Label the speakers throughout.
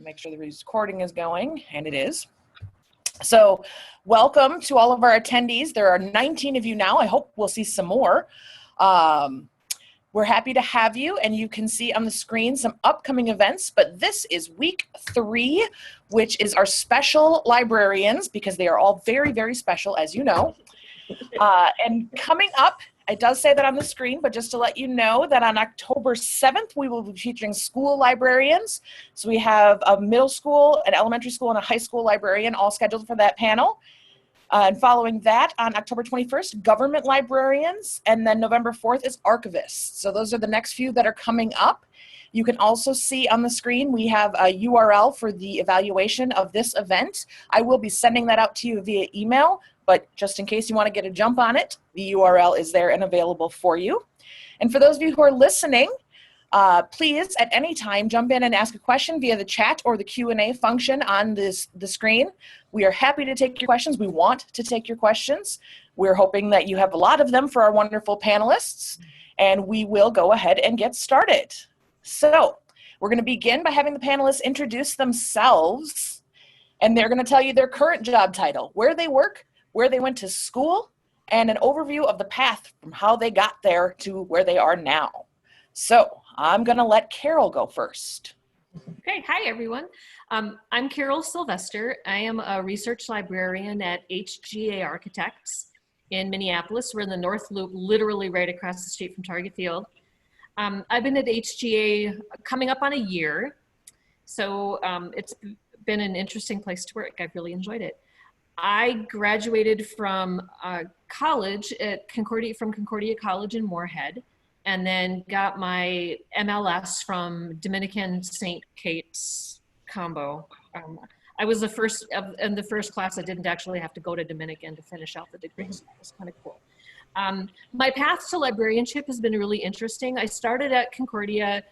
Speaker 1: Make sure the recording is going, and it is. So welcome to all of our attendees. There are 19 of you now. I hope we'll see some more. We're happy to have you, and you can see on the screen some upcoming events, but this is week 3, which is our special librarians, because they are all very, very special, as you know. And coming up, it does say that on the screen, but just to let you know that on October 7th, we will be featuring school librarians. So we have a middle school, an elementary school, and a high school librarian all scheduled for that panel. And following that, on October 21st, government librarians, and then November 4th is archivists. So those are the next few that are coming up. You can also see on the screen, we have a URL for the evaluation of this event. I will be sending that out to you via email, but just in case you want to get a jump on it, the URL is there and available for you. And for those of you who are listening, please at any time jump in and ask a question via the chat or the Q&A function on the screen. We are happy to take your questions. We want to take your questions. We're hoping that you have a lot of them for our wonderful panelists, and we will go ahead and get started. So we're going to begin by having the panelists introduce themselves, and they're going to tell you their current job title, where they work, where they went to school, and an overview of the path from how they got there to where they are now. So I'm going to let Carol go first.
Speaker 2: Okay, hi everyone. I'm Carol Sylvester. I am a research librarian at HGA Architects in Minneapolis. We're in the North Loop, literally right across the street from Target Field. I've been at HGA coming up on a year, so it's been an interesting place to work. I've really enjoyed it. I graduated from college at Concordia College in Moorhead, and then got my MLS from Dominican St. Kate's combo. I was the first in the first class that didn't actually have to go to Dominican to finish out the degree, so that was kind of cool. My path to librarianship has been really interesting. I started at Concordia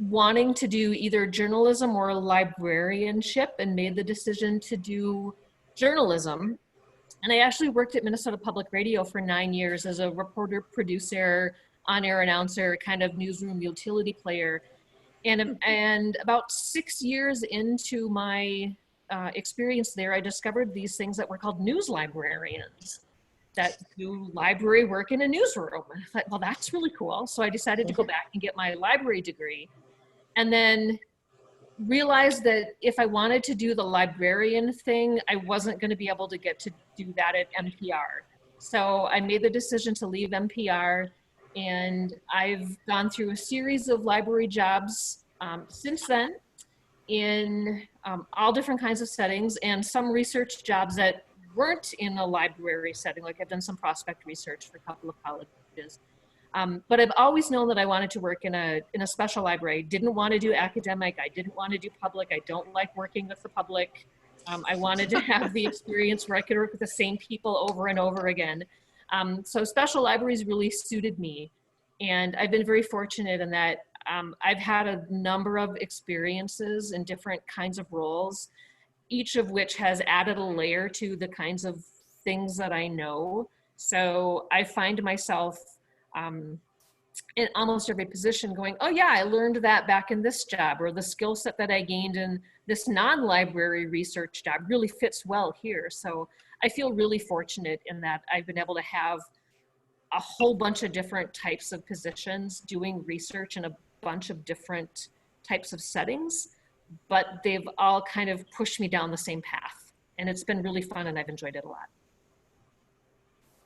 Speaker 2: wanting to do either journalism or librarianship, and made the decision to do journalism. And I actually worked at Minnesota Public Radio for 9 years as a reporter, producer, on-air announcer, kind of newsroom utility player. And about 6 years into my experience there, I discovered these things that were called news librarians that do library work in a newsroom. And I thought, well, that's really cool. So I decided to go back and get my library degree, and then realized that if I wanted to do the librarian thing, I wasn't going to be able to get to do that at NPR. So I made the decision to leave NPR, and I've gone through a series of library jobs since then in all different kinds of settings, and some research jobs that weren't in a library setting. Like I've done some prospect research for a couple of colleges. But I've always known that I wanted to work in a special library. I didn't want to do academic. I didn't want to do public. I don't like working with the public. I wanted to have the experience where I could work with the same people over and over again. So special libraries really suited me. And I've been very fortunate in that I've had a number of experiences in different kinds of roles, each of which has added a layer to the kinds of things that I know. So I find myself in almost every position going, oh yeah, I learned that back in this job, or the skill set that I gained in this non-library research job really fits well here. So I feel really fortunate in that I've been able to have a whole bunch of different types of positions doing research in a bunch of different types of settings, but they've all kind of pushed me down the same path. And it's been really fun, and I've enjoyed it a lot.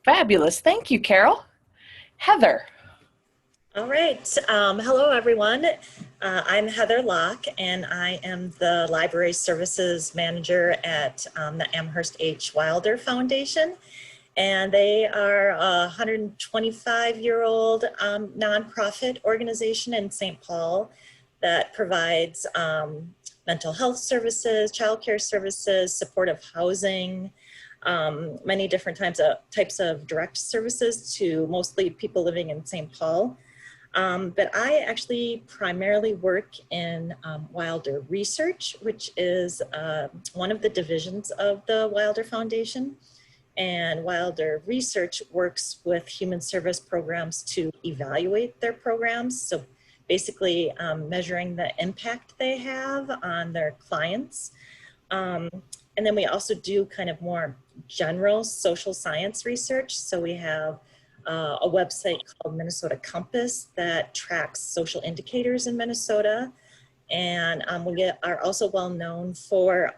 Speaker 1: Fabulous. Thank you, Carol. Heather.
Speaker 3: All right. Hello, everyone. I'm Heather Locke, and I am the Library Services Manager at the Amherst H. Wilder Foundation. And they are a 125-year-old nonprofit organization in St. Paul that provides mental health services, childcare services, supportive housing, many different types of direct services to mostly people living in St. Paul. But I actually primarily work in Wilder Research, which is one of the divisions of the Wilder Foundation. And Wilder Research works with human service programs to evaluate their programs. So basically measuring the impact they have on their clients. And then we also do kind of more general social science research. So we have a website called Minnesota Compass that tracks social indicators in Minnesota. And we are also well known for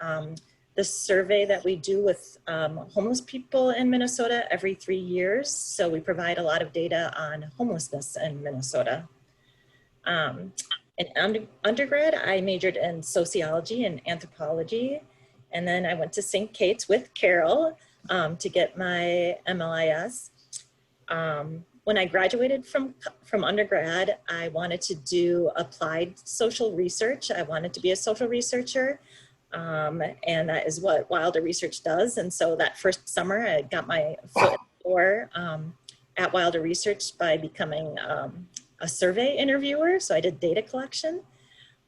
Speaker 3: the survey that we do with homeless people in Minnesota every 3 years. So we provide a lot of data on homelessness in Minnesota. In undergrad, I majored in sociology and anthropology. And then I went to St. Kate's with Carol to get my MLIS. When I graduated from undergrad, I wanted to do applied social research. I wanted to be a social researcher. And that is what Wilder Research does. And so that first summer, I got my foot in the door at Wilder Research by becoming a survey interviewer. So I did data collection.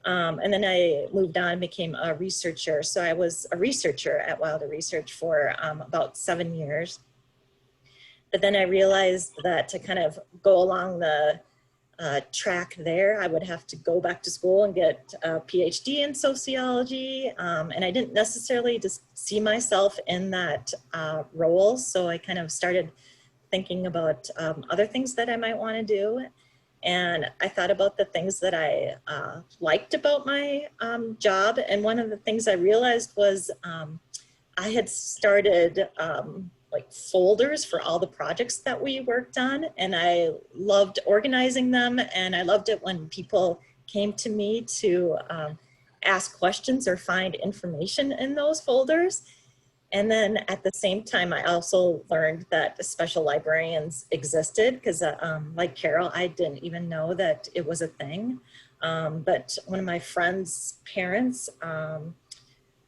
Speaker 3: And then I moved on and became a researcher. So I was a researcher at Wilder Research for about 7 years. But then I realized that to kind of go along the track there, I would have to go back to school and get a PhD in sociology. And I didn't necessarily just see myself in that role. So I kind of started thinking about other things that I might want to do. And I thought about the things that I liked about my job. And one of the things I realized was I had started like folders for all the projects that we worked on. And I loved organizing them. And I loved it when people came to me to ask questions or find information in those folders. And then at the same time, I also learned that special librarians existed because like Carol, I didn't even know that it was a thing. But one of my friend's parents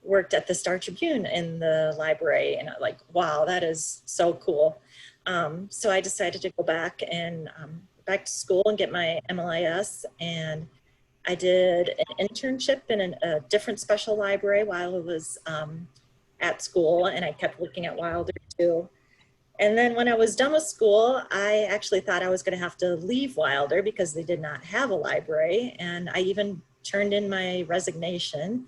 Speaker 3: worked at the Star Tribune in the library, and I'm like, wow, that is so cool. So I decided to go back and back to school and get my MLIS, and I did an internship in a different special library while I was at school, and I kept looking at Wilder too. And then when I was done with school, I actually thought I was going to have to leave Wilder because they did not have a library, and I even turned in my resignation.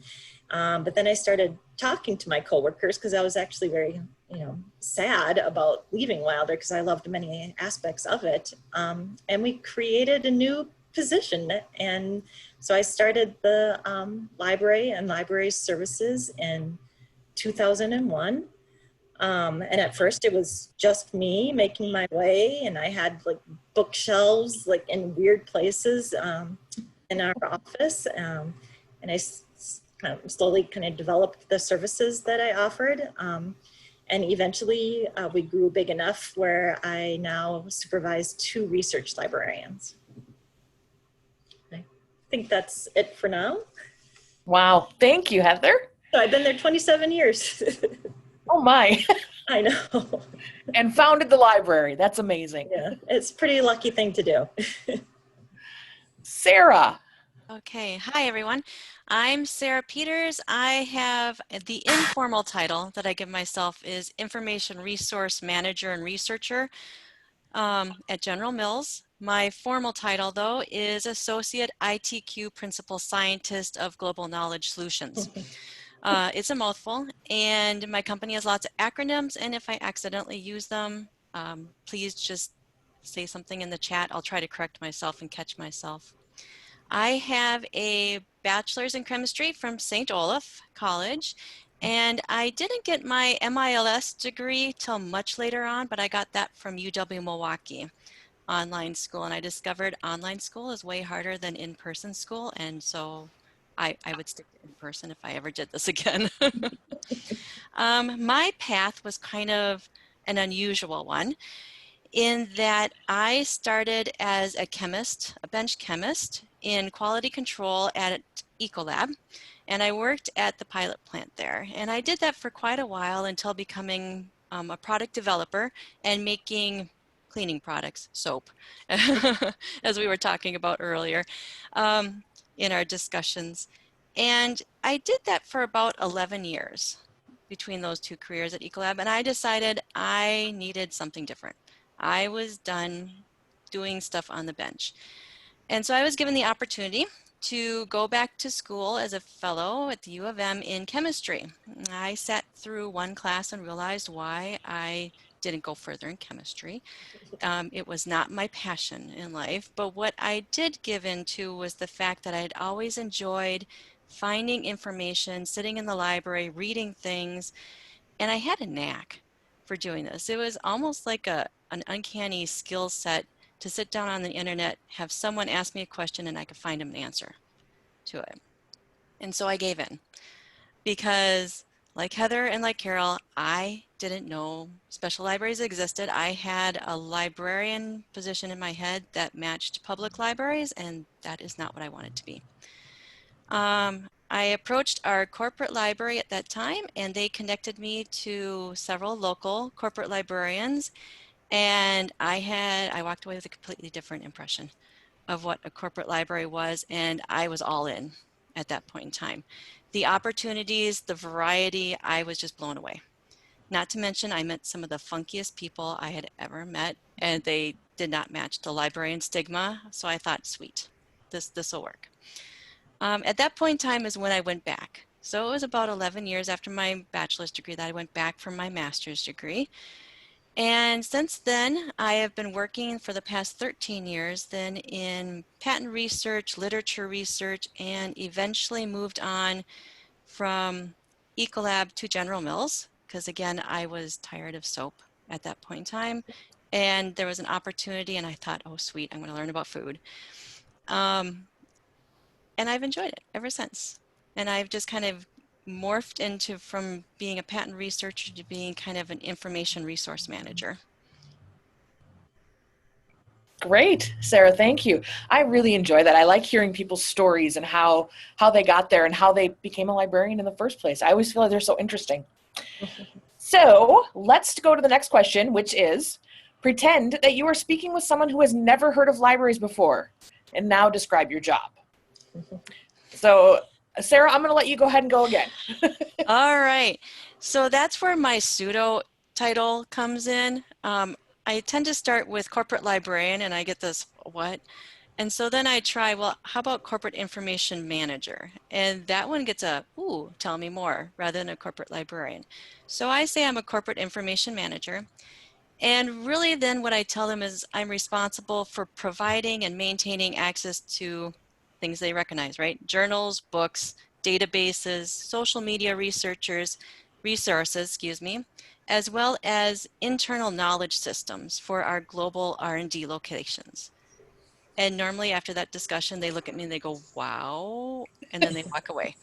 Speaker 3: But then I started talking to my coworkers because I was actually very, sad about leaving Wilder because I loved many aspects of it. And we created a new position. And so I started the library and library services in 2001. And at first it was just me making my way, and I had like bookshelves like in weird places in our office. And I slowly kind of developed the services that I offered. And eventually we grew big enough where I now supervise 2 research librarians. I think that's it for now.
Speaker 1: Wow. Thank you, Heather.
Speaker 3: So I've been there 27 years.
Speaker 1: Oh my.
Speaker 3: I know.
Speaker 1: And founded the library. That's amazing.
Speaker 3: Yeah, it's a pretty lucky thing to do.
Speaker 1: Sarah.
Speaker 4: Okay, hi everyone. I'm Sarah Peters. I have the informal title that I give myself is Information Resource Manager and Researcher at General Mills. My formal title, though, is Associate ITQ Principal Scientist of Global Knowledge Solutions. It's a mouthful, and my company has lots of acronyms, and if I accidentally use them, please just say something in the chat. I'll try to correct myself and catch myself. I have a bachelor's in chemistry from St. Olaf College, and I didn't get my MILS degree till much later on, but I got that from UW-Milwaukee online school, and I discovered online school is way harder than in-person school, and so I would stick to in-person if I ever did this again. My path was kind of an unusual one, in that I started as a chemist, a bench chemist in quality control at Ecolab, and I worked at the pilot plant there. And I did that for quite a while until becoming a product developer and making cleaning products, soap, as we were talking about earlier in our discussions. And I did that for about 11 years between those 2 careers at Ecolab, and I decided I needed something different. I was done doing stuff on the bench. And so I was given the opportunity to go back to school as a fellow at the U of M in chemistry. I sat through one class and realized why I didn't go further in chemistry. It was not my passion in life, but what I did give into was the fact that I had always enjoyed finding information, sitting in the library, reading things, and I had a knack for doing this. It was almost like an uncanny skill set to sit down on the internet, have someone ask me a question, and I could find them an answer to it. And so I gave in because, like Heather and like Carol, I didn't know special libraries existed. I had a librarian position in my head that matched public libraries, and that is not what I wanted to be. I approached our corporate library at that time, and they connected me to several local corporate librarians, and I walked away with a completely different impression of what a corporate library was, and I was all in at that point in time. The opportunities, the variety, I was just blown away. Not to mention, I met some of the funkiest people I had ever met, and they did not match the librarian stigma, so I thought, sweet, this will work. At that point in time is when I went back. So it was about 11 years after my bachelor's degree that I went back for my master's degree. And since then, I have been working for the past 13 years then in patent research, literature research, and eventually moved on from Ecolab to General Mills, because again, I was tired of soap at that point in time. And there was an opportunity and I thought, oh sweet, I'm going to learn about food. And I've enjoyed it ever since. And I've just kind of morphed into from being a patent researcher to being kind of an information resource manager.
Speaker 1: Great, Sarah, thank you. I really enjoy that. I like hearing people's stories and how they got there and how they became a librarian in the first place. I always feel like they're so interesting. So let's go to the next question, which is, pretend that you are speaking with someone who has never heard of libraries before, and now describe your job. So Sarah, I'm going to let you go ahead and go again.
Speaker 4: All right. So that's where my pseudo title comes in. I tend to start with corporate librarian and I get this, what? And so then I try, well, how about corporate information manager? And that one gets a, ooh, tell me more, rather than a corporate librarian. So I say I'm a corporate information manager. And really then what I tell them is I'm responsible for providing and maintaining access to things they recognize, right? Journals, books, databases, social media resources, as well as internal knowledge systems for our global R&D locations. And normally after that discussion, they look at me and they go, wow, and then they walk away.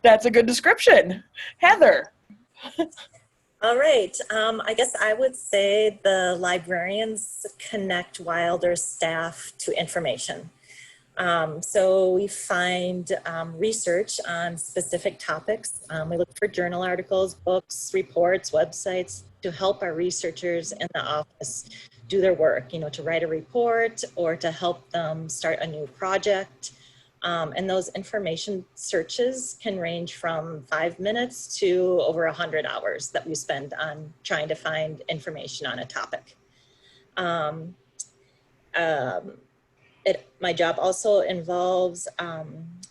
Speaker 1: That's a good description. Heather.
Speaker 3: All right. I guess I would say the librarians connect Wilder staff to information. So we find research on specific topics. We look for journal articles, books, reports, websites to help our researchers in the office do their work, to write a report or to help them start a new project. And those information searches can range from 5 minutes to over 100 hours that we spend on trying to find information on a topic. My job also involves,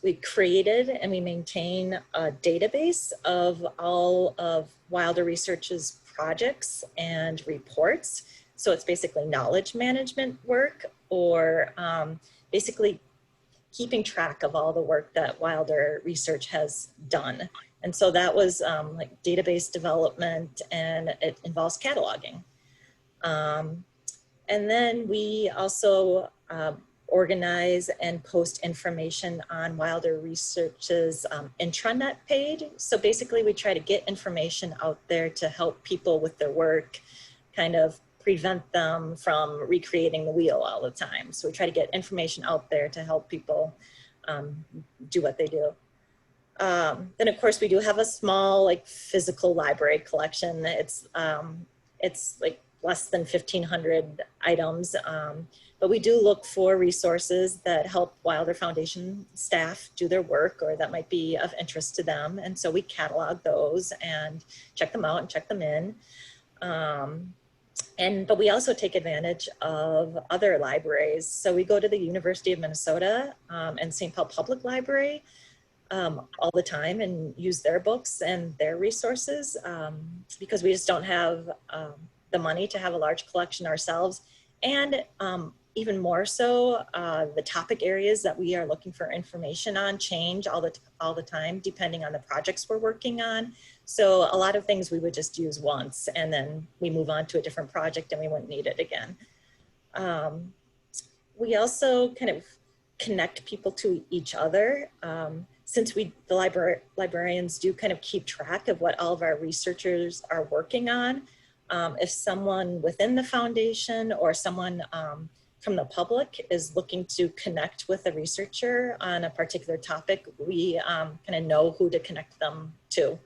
Speaker 3: we created and we maintain a database of all of Wilder Research's projects and reports. So it's basically knowledge management work or basically keeping track of all the work that Wilder Research has done. And so that was like database development, and it involves cataloging. And then we also organize and post information on Wilder Research's intranet page. So basically we try to get information out there to help people with their work, kind of prevent them from recreating the wheel all the time. So we try to get information out there to help people do what they do. Then of course we do have a small like physical library collection. It's like less than 1,500 items, but we do look for resources that help Wilder Foundation staff do their work or that might be of interest to them. And so we catalog those and check them out and check them in. But we also take advantage of other libraries. So we go to the University of Minnesota and St. Paul Public Library all the time and use their books and their resources because we just don't have the money to have a large collection ourselves. And even more so, the topic areas that we are looking for information on change all the time, depending on the projects we're working on. So a lot of things we would just use once and then we move on to a different project and we wouldn't need it again. We also kind of connect people to each other. Since the librarians do kind of keep track of what all of our researchers are working on, if someone within the foundation or someone from the public is looking to connect with a researcher on a particular topic, we kind of know who to connect them to.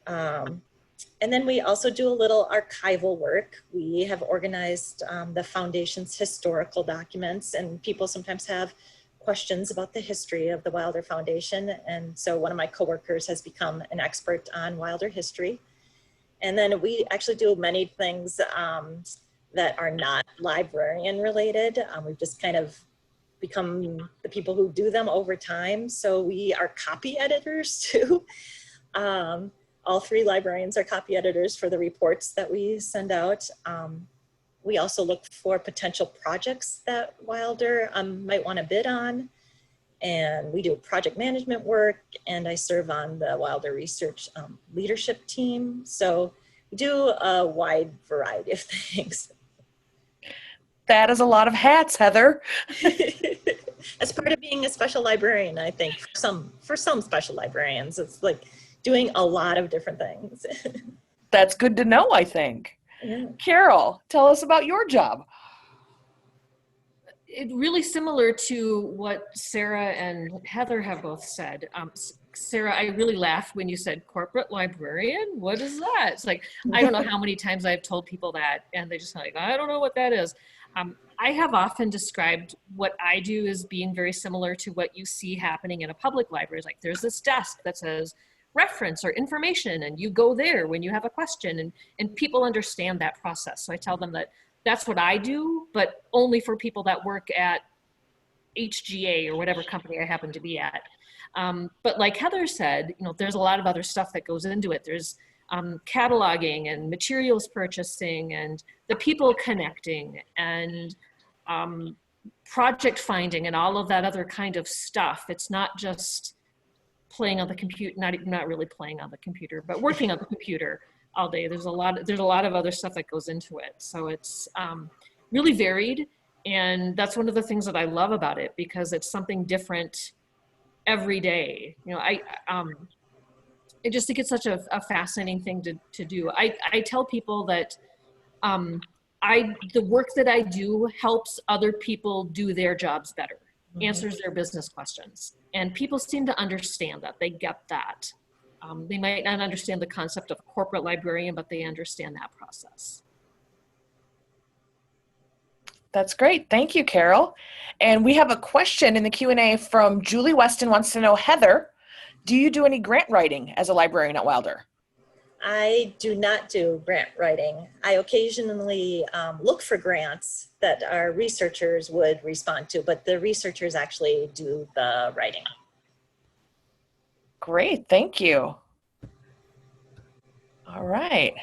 Speaker 3: And then we also do a little archival work. We have organized the foundation's historical documents, and people sometimes have questions about the history of the Wilder Foundation. And so one of my coworkers has become an expert on Wilder history. And then we actually do many things that are not librarian related. We've just kind of become the people who do them over time. So we are copy editors too. All three librarians are copy editors for the reports that we send out. We also look for potential projects that Wilder might want to bid on. And we do project management work, and I serve on the Wilder Research leadership team. So we do a wide variety of things.
Speaker 1: That is a lot of hats, Heather.
Speaker 3: That's part of being a special librarian, I think, for some special librarians. It's like doing a lot of different things.
Speaker 1: That's good to know, I think.
Speaker 3: Yeah.
Speaker 1: Carol, tell us about your job.
Speaker 2: It really similar to what Sarah and Heather have both said. Sarah, I really laughed when you said corporate librarian. What is that? It's like, I don't know how many times I've told people that, and they just like, I don't know what that is. I have often described what I do as being very similar to what you see happening in a public library. It's like there's this desk that says reference or information, and you go there when you have a question, and people understand that process. So I tell them that that's what I do, but only for people that work at HGA or whatever company I happen to be at. But like Heather said, there's a lot of other stuff that goes into it. There's cataloging and materials purchasing and the people connecting and project finding and all of that other kind of stuff. It's not just playing on the computer, not really playing on the computer, but working on the computer all day. There's a lot of other stuff that goes into it. So it's really varied. And that's one of the things that I love about it, because it's something different every day. I just think it's such a fascinating thing to do. I tell people that the work that I do helps other people do their jobs better, answers their business questions. And people seem to understand that, they get that. They might not understand the concept of a corporate librarian, but they understand that process.
Speaker 1: That's great. Thank you, Carol. And we have a question in the Q&A from Julie Weston, wants to know, Heather, do you do any grant writing as a librarian at Wilder?
Speaker 3: I do not do grant writing. I occasionally look for grants that our researchers would respond to, but the researchers actually do the writing.
Speaker 1: Great, thank you. All right.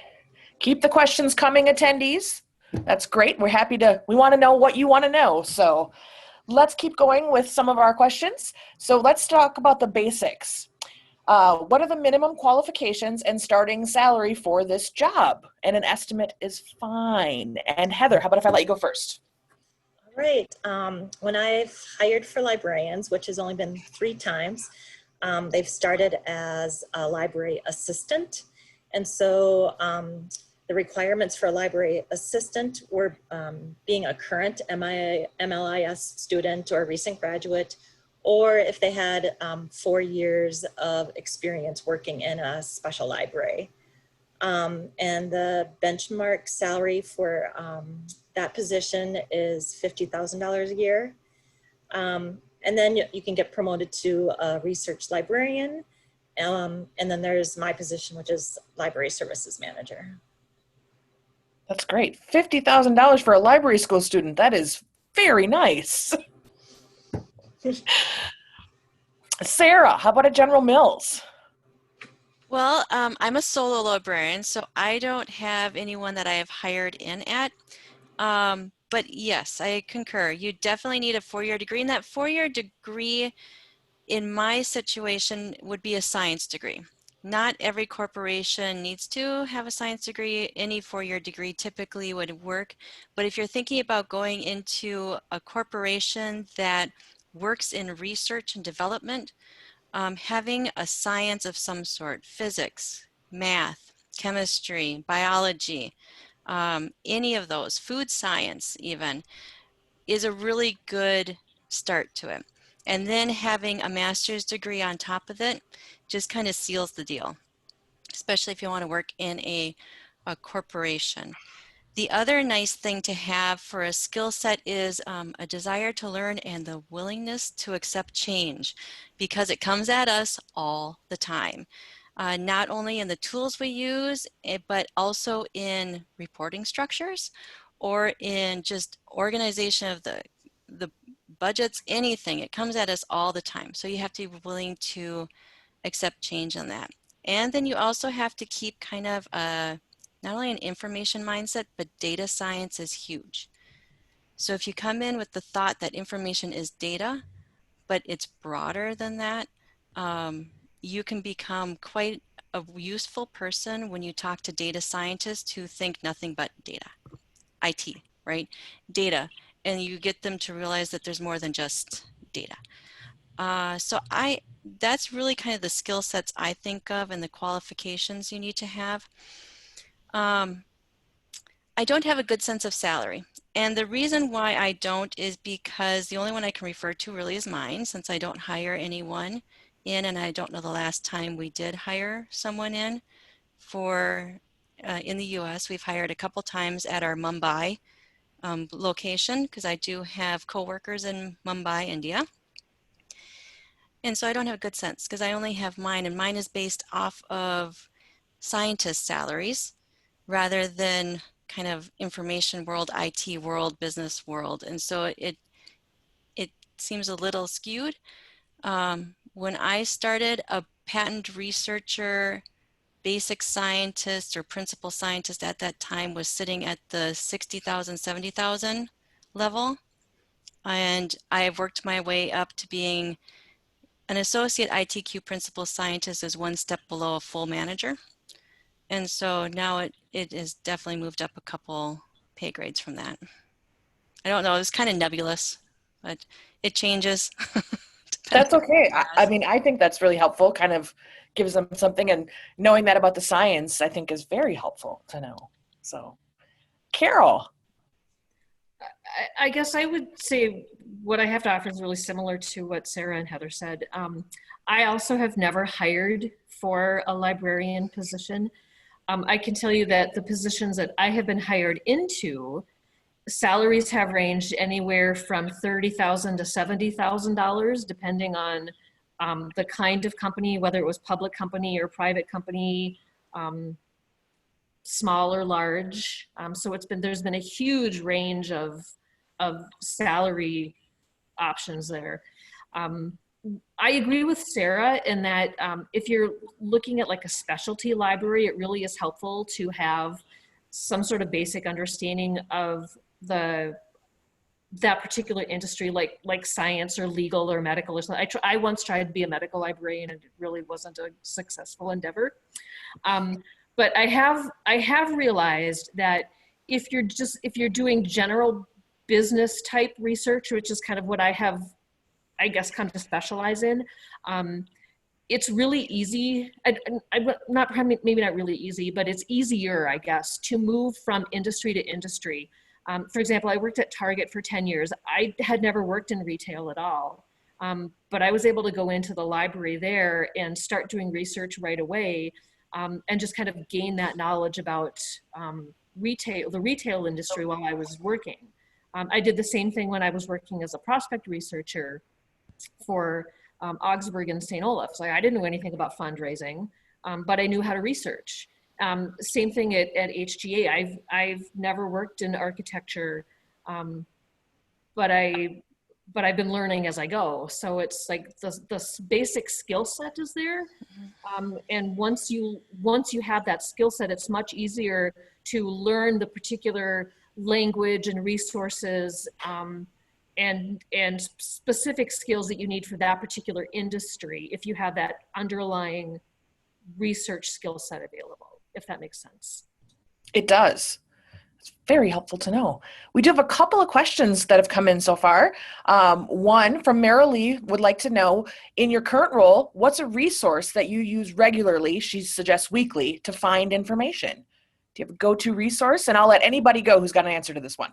Speaker 1: Keep the questions coming, attendees. That's great. We want to know what you want to know. So let's keep going with some of our questions. So let's talk about the basics. What are the minimum qualifications and starting salary for this job? And an estimate is fine. And Heather, how about if I let you go first?
Speaker 3: All right. When I've hired for librarians, which has only been 3 times, they've started as a library assistant. And so the requirements for a library assistant were being a current MLIS student or a recent graduate, or if they had 4 years of experience working in a special library. And the benchmark salary for that position is $50,000 a year. And then you can get promoted to a research librarian. And then there's my position, which is library services manager.
Speaker 1: That's great. $50,000 for a library school student. That is very nice. Sarah, how about at General Mills?
Speaker 4: Well, I'm a solo librarian, so I don't have anyone that I have hired in at. But yes, I concur. You definitely need a 4-year degree, and that 4-year degree in my situation would be a science degree. Not every corporation needs to have a science degree. Any 4-year degree typically would work. But if you're thinking about going into a corporation that works in research and development, having a science of some sort, physics, math, chemistry, biology, any of those, food science even, is a really good start to it. And then having a master's degree on top of it just kind of seals the deal, especially if you want to work in a corporation. The other nice thing to have for a skill set is a desire to learn and the willingness to accept change, because it comes at us all the time. Not only in the tools we use, but also in reporting structures or in just organization of the budgets, anything. It comes at us all the time. So you have to be willing to accept change on that. And then you also have to keep kind of not only an information mindset, but data science is huge. So if you come in with the thought that information is data, but it's broader than that, you can become quite a useful person when you talk to data scientists who think nothing but data, IT, right? Data, and you get them to realize that there's more than just data. That's really kind of the skill sets I think of and the qualifications you need to have. I don't have a good sense of salary. And the reason why I don't is because the only one I can refer to really is mine, since I don't hire anyone in, and I don't know the last time we did hire someone in for in the US. We've hired a couple times at our Mumbai location, because I do have coworkers in Mumbai, India. And so I don't have a good sense because I only have mine, and mine is based off of scientist salaries rather than kind of information world, IT world, business world. And so it seems a little skewed. When I started, a patent researcher, basic scientist or principal scientist at that time was sitting at the 60,000, 70,000 level. And I have worked my way up to being an associate ITQ principal scientist, is one step below a full manager. And so now it has definitely moved up a couple pay grades from that. I don't know, it's kind of nebulous, but it changes.
Speaker 1: That's okay. I mean, I think that's really helpful, kind of gives them something, and knowing that about the science, I think, is very helpful to know. So, Carol.
Speaker 2: I guess I would say what I have to offer is really similar to what Sarah and Heather said. I also have never hired for a librarian position. I can tell you that the positions that I have been hired into, salaries have ranged anywhere from $30,000 to $70,000, depending on the kind of company, whether it was public company or private company, small or large. So there's been a huge range of salary options there. I agree with Sarah in that if you're looking at like a specialty library, it really is helpful to have some sort of basic understanding of that particular industry, like science or legal or medical or something. I once tried to be a medical librarian, and it really wasn't a successful endeavor. But I have realized that if you're doing general business type research, which is kind of what I have, I guess, come to specialize in, it's really easy. Maybe not really easy, but it's easier, I guess, to move from industry to industry. For example, I worked at Target for 10 years. I had never worked in retail at all, but I was able to go into the library there and start doing research right away, and just kind of gain that knowledge about the retail industry while I was working. I did the same thing when I was working as a prospect researcher for Augsburg and St. Olaf's. Like, I didn't know anything about fundraising, but I knew how to research. Same thing at HGA. I've never worked in architecture, but I've been learning as I go. So it's like the basic skill set is there. And once you have that skill set, it's much easier to learn the particular language and resources and specific skills that you need for that particular industry if you have that underlying research skill set available, if that makes sense.
Speaker 1: It does. It's very helpful to know. We do have a couple of questions that have come in so far. One from Marilee would like to know, in your current role, what's a resource that you use regularly, she suggests weekly, to find information? Do you have a go-to resource? And I'll let anybody go who's got an answer to this one.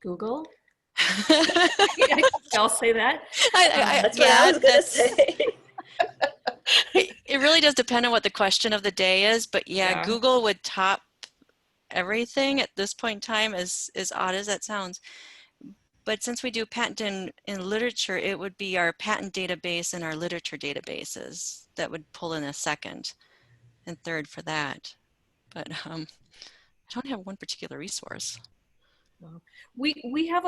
Speaker 2: Google? I'll say that.
Speaker 3: That's what I was going to say.
Speaker 4: It really does depend on what the question of the day is, but yeah. Google would top everything at this point in time, as odd as that sounds. But since we do patent in literature, it would be our patent database and our literature databases that would pull in a second and third for that. But I don't have one particular resource.
Speaker 2: We have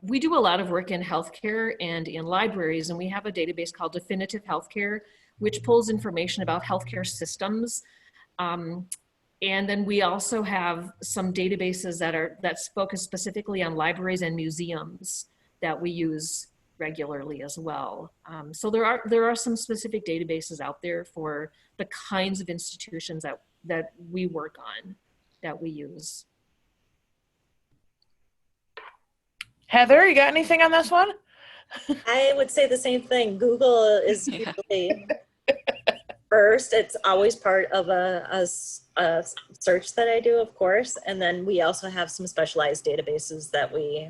Speaker 2: we do a lot of work in healthcare and in libraries, and we have a database called Definitive Healthcare, which pulls information about healthcare systems. And then we also have some databases that focus specifically on libraries and museums that we use regularly as well. So there are some specific databases out there for the kinds of institutions that we work on, that we use.
Speaker 1: Heather, you got anything on this one?
Speaker 3: I would say the same thing. Google is usually first. It's always part of a search that I do, of course. And then we also have some specialized databases that we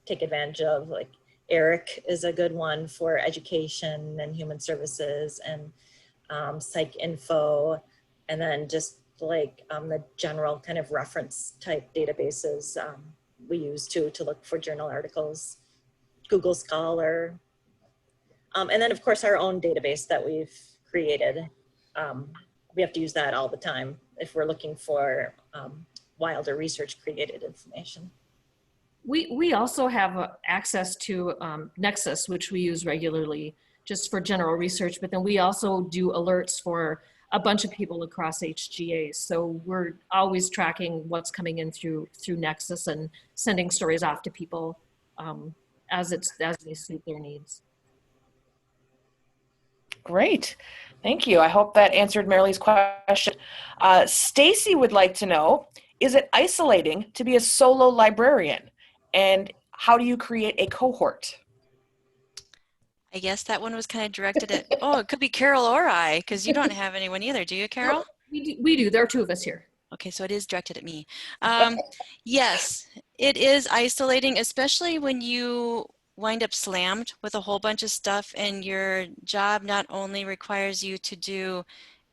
Speaker 3: take advantage of. Like ERIC is a good one for education and human services, and Psych Info, and then just like the general kind of reference type databases we use to look for journal articles, Google Scholar, and then of course our own database that we've created. We have to use that all the time if we're looking for Wilder research created information.
Speaker 2: We also have access to Nexus, which we use regularly just for general research, but then we also do alerts for a bunch of people across HGA. So we're always tracking what's coming in through Nexus and sending stories off to people as they suit their needs.
Speaker 1: Great. Thank you. I hope that answered Marilee's question. Stacy would like to know, is it isolating to be a solo librarian? And how do you create a cohort?
Speaker 4: I guess that one was kind of directed at, it could be Carol or I, because you don't have anyone either. Do you, Carol?
Speaker 2: We do. There are two of us here.
Speaker 4: Okay, so it is directed at me. Yes, it is isolating, especially when you wind up slammed with a whole bunch of stuff and your job not only requires you to do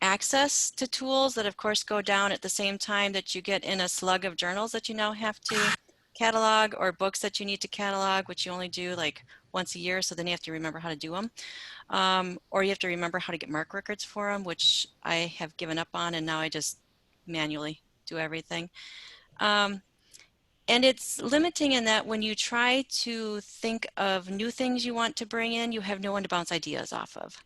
Speaker 4: access to tools that of course go down at the same time that you get in a slug of journals that you now have to catalog, or books that you need to catalog, which you only do like once a year, so then you have to remember how to do them. Or you have to remember how to get MARC records for them, which I have given up on, and now I just manually do everything. And it's limiting in that when you try to think of new things you want to bring in, you have no one to bounce ideas off of,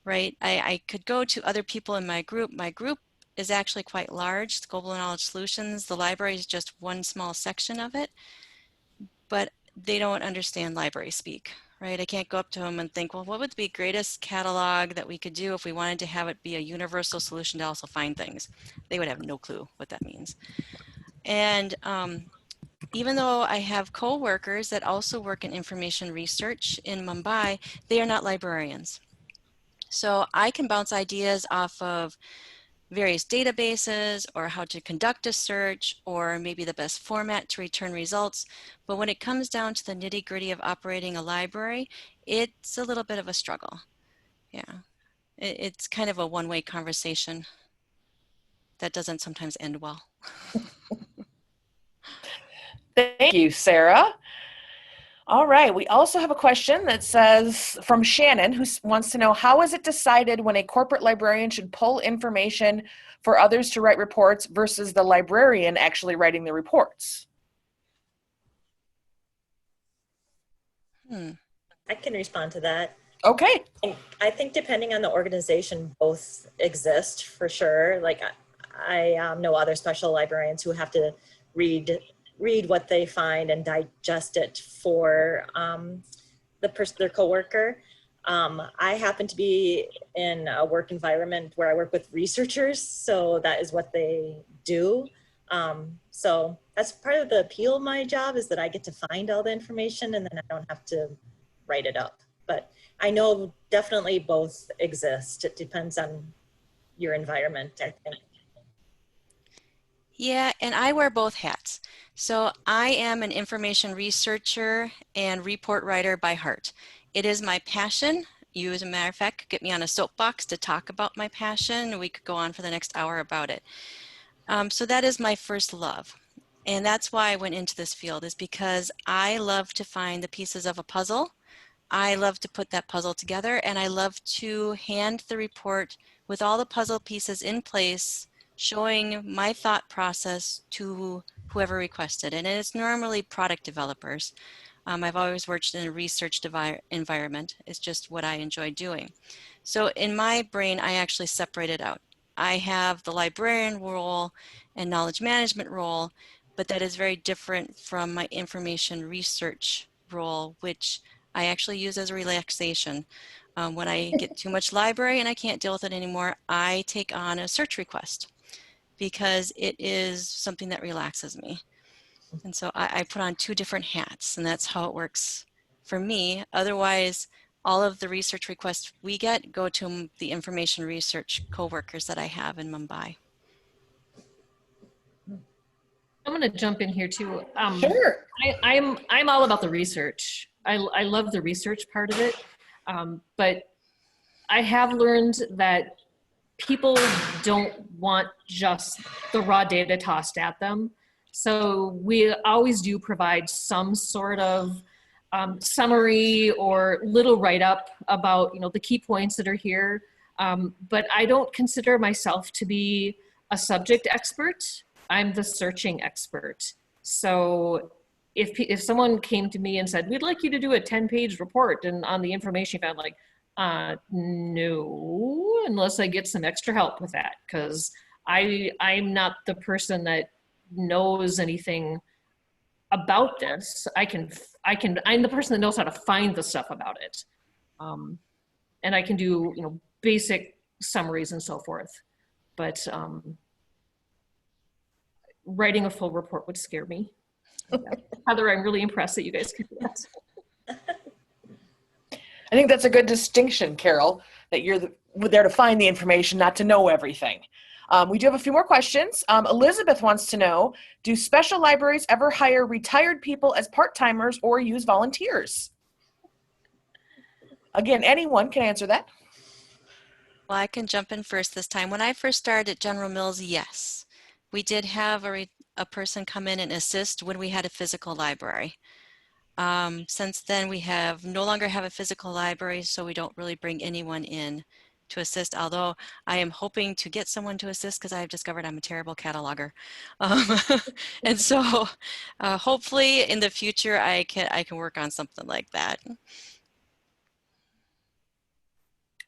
Speaker 4: right? I could go to other people in my group. My group is actually quite large. It's Global Knowledge Solutions. The library is just one small section of it, but they don't understand library speak, right? I can't go up to them and think, well, what would be the greatest catalog that we could do if we wanted to have it be a universal solution to also find things? They would have no clue what that means. And even though I have co-workers that also work in information research in Mumbai, they are not librarians. So I can bounce ideas off of various databases or how to conduct a search or maybe the best format to return results. But when it comes down to the nitty-gritty of operating a library, it's a little bit of a struggle. Yeah, it's kind of a one-way conversation that doesn't sometimes end well.
Speaker 1: Thank you, Sarah. All right. We also have a question that says from Shannon, who wants to know, how is it decided when a corporate librarian should pull information for others to write reports versus the librarian actually writing the reports?
Speaker 3: I can respond to that.
Speaker 1: Okay.
Speaker 3: I think depending on the organization, both exist for sure. Like I know other special librarians who have to read what they find and digest it for their coworker. I happen to be in a work environment where I work with researchers, so that is what they do. So that's part of the appeal of my job, is that I get to find all the information and then I don't have to write it up. But I know definitely both exist. It depends on your environment, I think.
Speaker 4: Yeah, and I wear both hats. So I am an information researcher and report writer by heart. It is my passion. You, as a matter of fact, could get me on a soapbox to talk about my passion. We could go on for the next hour about it. So that is my first love. And that's why I went into this field, is because I love to find the pieces of a puzzle. I love to put that puzzle together, and I love to hand the report with all the puzzle pieces in place, showing my thought process to whoever requested. And it's normally product developers. I've always worked in a research environment. It's just what I enjoy doing. So in my brain, I actually separate it out. I have the librarian role and knowledge management role, but that is very different from my information research role, which I actually use as a relaxation. When I get too much library and I can't deal with it anymore, I take on a search request because it is something that relaxes me. And so I put on two different hats, and that's how it works for me. Otherwise, all of the research requests we get go to the information research coworkers that I have in Mumbai.
Speaker 2: I'm going to jump in here too.
Speaker 1: Sure.
Speaker 2: I'm all about the research. I love the research part of it, but I have learned that people don't want just the raw data tossed at them. So we always do provide some sort of summary or little write-up about, you know, the key points that are here. But I don't consider myself to be a subject expert. I'm the searching expert. So if someone came to me and said, we'd like you to do a 10-page report and on the information you found, like, no, unless I get some extra help with that, because I'm not the person that knows anything about this. I'm the person that knows how to find the stuff about it. And I can do, you know, basic summaries and so forth. But writing a full report would scare me. Heather, I'm really impressed that you guys can do that.
Speaker 1: I think that's a good distinction, Carol, that you're there to find the information, not to know everything. We do have a few more questions. Elizabeth wants to know, do special libraries ever hire retired people as part-timers or use volunteers? Again, anyone can answer that.
Speaker 4: Well, I can jump in first this time. When I first started at General Mills, yes. We did have a person come in and assist when we had a physical library. Since then, we no longer have a physical library, so we don't really bring anyone in to assist, although I am hoping to get someone to assist because I've discovered I'm a terrible cataloger. And so hopefully in the future, I can work on something like that.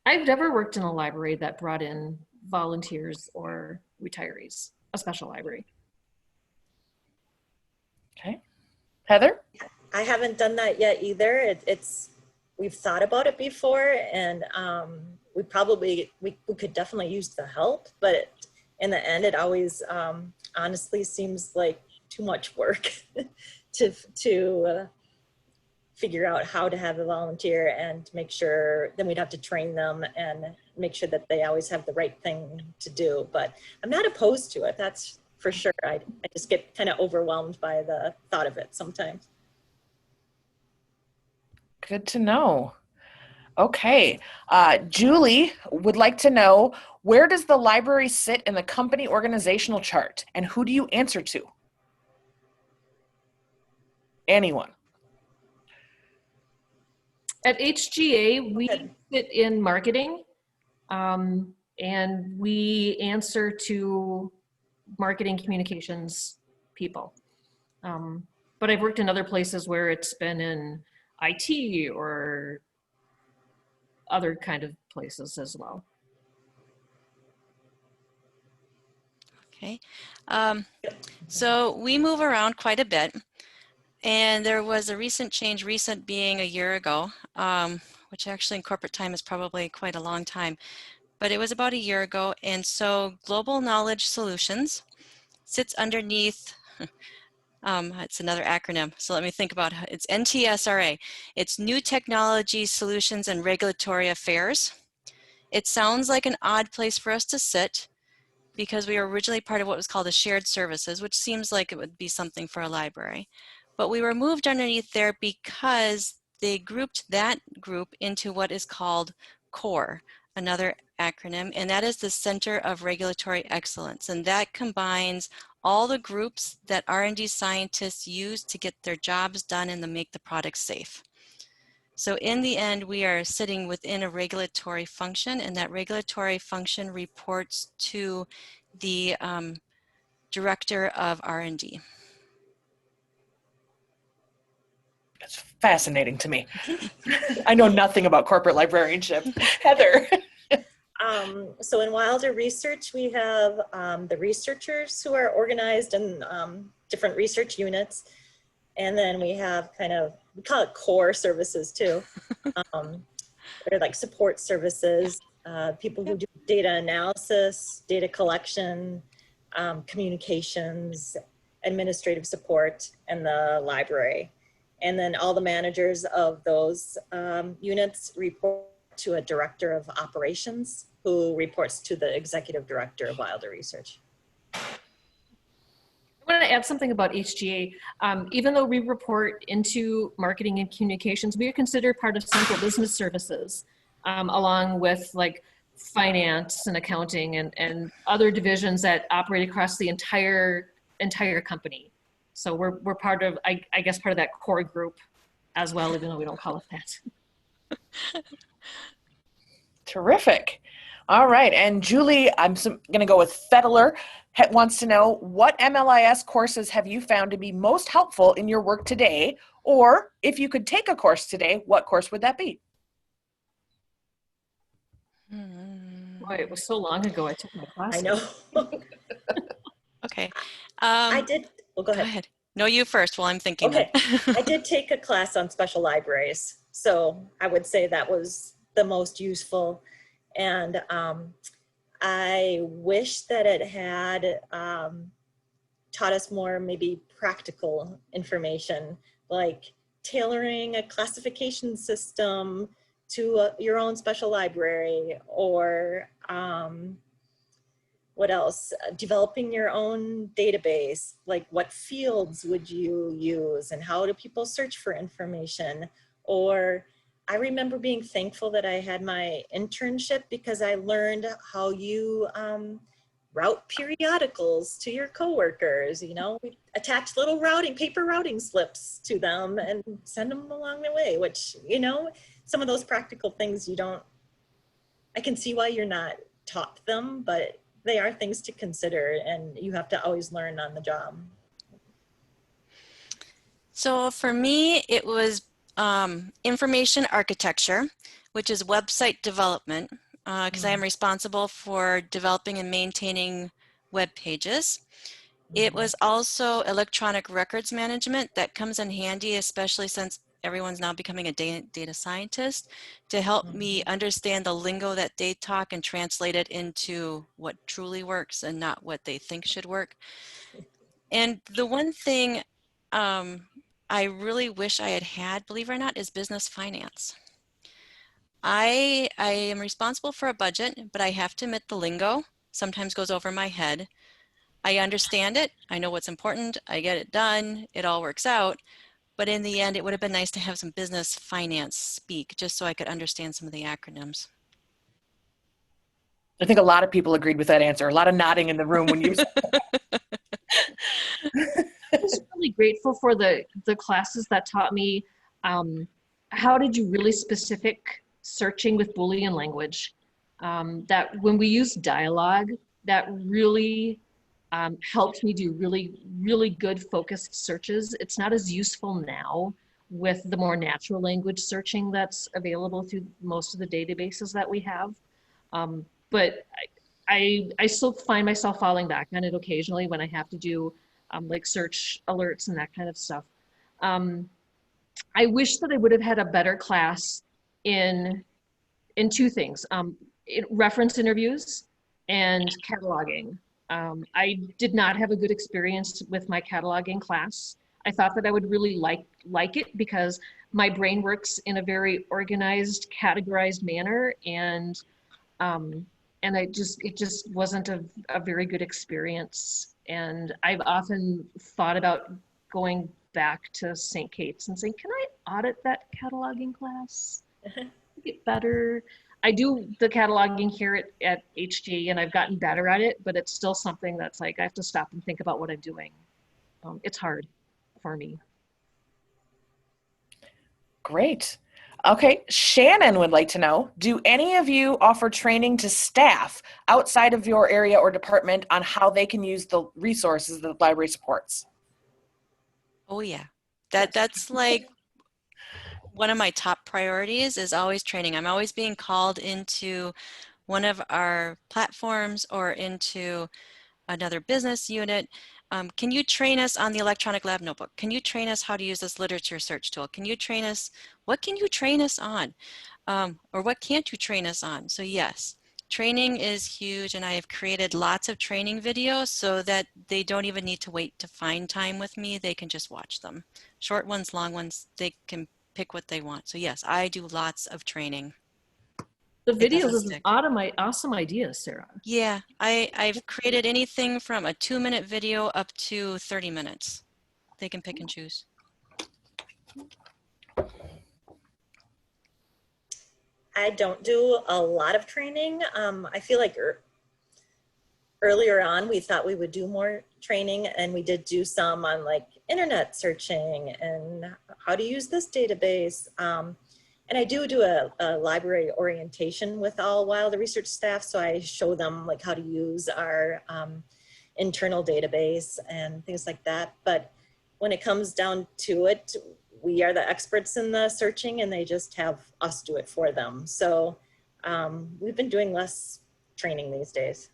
Speaker 2: I've never worked in a library that brought in volunteers or retirees, a special library.
Speaker 1: Okay. Heather?
Speaker 3: I haven't done that yet either. We've thought about it before, and we could definitely use the help, but in the end, it always honestly seems like too much work to figure out how to have a volunteer and make sure, then we'd have to train them and make sure that they always have the right thing to do. But I'm not opposed to it, that's for sure. I just get kind of overwhelmed by the thought of it sometimes.
Speaker 1: Good to know. Okay. Julie would like to know, where does the library sit in the company organizational chart, and who do you answer to? Anyone?
Speaker 2: At HGA, we
Speaker 3: ahead.
Speaker 2: sit in marketing, and we answer to marketing communications people. But I've worked in other places where it's been in IT or other kind of places as well.
Speaker 4: Okay. So we move around quite a bit, and there was a recent change, recent being a year ago, which actually in corporate time is probably quite a long time, but it was about a year ago. And so Global Knowledge Solutions sits underneath, it's another acronym, so let me think about how it's NTSRA. It's New Technology Solutions and Regulatory Affairs. It sounds like an odd place for us to sit, because we were originally part of what was called the shared services, which seems like it would be something for a library. But we were moved underneath there because they grouped that group into what is called CORE, another acronym, and that is the Center of Regulatory Excellence. And that combines all the groups that R&D scientists use to get their jobs done and to make the products safe. So in the end, we are sitting within a regulatory function, and that regulatory function reports to the director of R&D.
Speaker 1: That's fascinating to me. I know nothing about corporate librarianship. Heather.
Speaker 3: So in Wilder Research, we have the researchers who are organized in different research units. And then we have we call it core services too. They're like support services, people who do data analysis, data collection, communications, administrative support, and the library. And then all the managers of those units report to a director of operations who reports to the executive director of Wilder Research.
Speaker 2: I want to add something about HGA. Even though we report into marketing and communications, we are considered part of central business services, along with like finance and accounting and other divisions that operate across the entire company. So we're part of, I guess, part of that core group as well, even though we don't call it that.
Speaker 1: Terrific. All right. And Julie, I'm going to go with Fettler, wants to know, what MLIS courses have you found to be most helpful in your work today? Or if you could take a course today, what course would that be?
Speaker 2: Boy, it was so long ago I took my class.
Speaker 3: I know.
Speaker 4: Okay.
Speaker 3: I did. Well, go ahead.
Speaker 4: Go ahead. No, you first while I'm thinking.
Speaker 3: Okay. I did take a class on special libraries. So I would say that was the most useful. And I wish that it had taught us more maybe practical information, like tailoring a classification system to your own special library, or what else? Developing your own database, like what fields would you use and how do people search for information? Or I remember being thankful that I had my internship because I learned how you route periodicals to your coworkers. You know, we attach little paper routing slips to them and send them along the way, which, you know, some of those practical things I can see why you're not taught them, but they are things to consider and you have to always learn on the job.
Speaker 4: So for me, it was information architecture, which is website development, because I am responsible for developing and maintaining web pages. It was also electronic records management that comes in handy, especially since everyone's now becoming a data scientist, to help me understand the lingo that they talk and translate it into what truly works and not what they think should work. And the one thing I really wish I had, believe it or not, is business finance. I am responsible for a budget, but I have to admit the lingo sometimes goes over my head. I understand it. I know what's important. I get it done. It all works out. But in the end, it would have been nice to have some business finance speak just so I could understand some of the acronyms.
Speaker 1: I think a lot of people agreed with that answer. A lot of nodding in the room when you said that.
Speaker 2: I was really grateful for the classes that taught me how to do really specific searching with Boolean language. That when we use dialogue, that really helped me do really good focused searches. It's not as useful now with the more natural language searching that's available through most of the databases that we have. But I still find myself falling back on it occasionally when I have to do like search alerts and that kind of stuff. I wish that I would have had a better class in two things, reference interviews and cataloging. I did not have a good experience with my cataloging class. I thought that I would really like it because my brain works in a very organized, categorized manner, and it just wasn't a very good experience. And I've often thought about going back to St. Kate's and saying, can I audit that cataloging class? Get better. I do the cataloging here at HG, and I've gotten better at it, but it's still something that's like, I have to stop and think about what I'm doing. It's hard for me.
Speaker 1: Great. Okay, Shannon would like to know, do any of you offer training to staff outside of your area or department on how they can use the resources that the library supports?
Speaker 4: Oh yeah, that's like one of my top priorities is always training. I'm always being called into one of our platforms or into another business unit. Can you train us on the electronic lab notebook? Can you train us how to use this literature search tool? Can you train us, what can you train us on? Or what can't you train us on? So yes, training is huge, and I have created lots of training videos so that they don't even need to wait to find time with me. They can just watch them. Short ones, long ones, they can pick what they want. So yes, I do lots of training.
Speaker 2: The videos is an awesome idea, Sarah.
Speaker 4: Yeah, I've created anything from a 2-minute video up to 30 minutes. They can pick and choose.
Speaker 3: I don't do a lot of training. I feel like earlier on, we thought we would do more training, and we did do some on like internet searching and how to use this database. And I do a library orientation with all Wilder research staff. So I show them like how to use our internal database and things like that. But when it comes down to it, we are the experts in the searching, and they just have us do it for them. So we've been doing less training these days.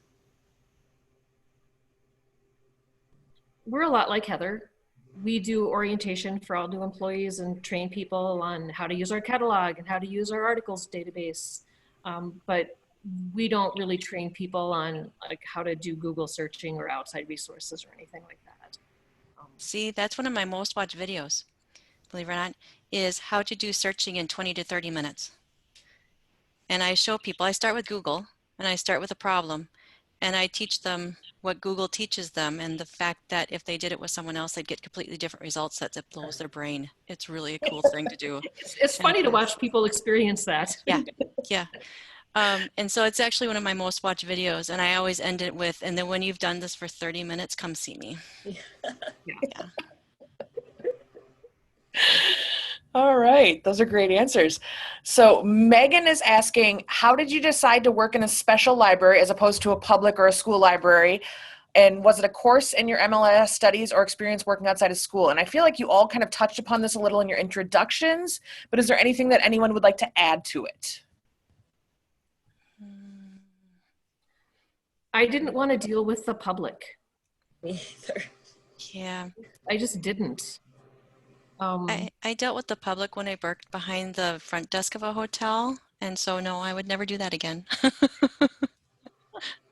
Speaker 2: We're a lot like Heather. We do orientation for all new employees and train people on how to use our catalog and how to use our articles database. But we don't really train people on like how to do Google searching or outside resources or anything like that.
Speaker 4: See, that's one of my most watched videos, believe it or not, is how to do searching in 20 to 30 minutes. And I show people, I start with Google, and I start with a problem, and I teach them what Google teaches them, and the fact that if they did it with someone else, they'd get completely different results. That blows their brain. It's really a cool thing to do.
Speaker 2: It's funny to watch people experience that.
Speaker 4: Yeah, yeah. And so it's actually one of my most watched videos, and I always end it with, and then when you've done this for 30 minutes, come see me. Yeah.
Speaker 1: All right, those are great answers. So Megan is asking, how did you decide to work in a special library as opposed to a public or a school library? And was it a course in your MLS studies or experience working outside of school? And I feel like you all kind of touched upon this a little in your introductions, but is there anything that anyone would like to add to it?
Speaker 2: I didn't want to deal with the public.
Speaker 3: Me either.
Speaker 4: Yeah.
Speaker 2: I just didn't.
Speaker 4: I dealt with the public when I worked behind the front desk of a hotel, and so no, I would never do that again.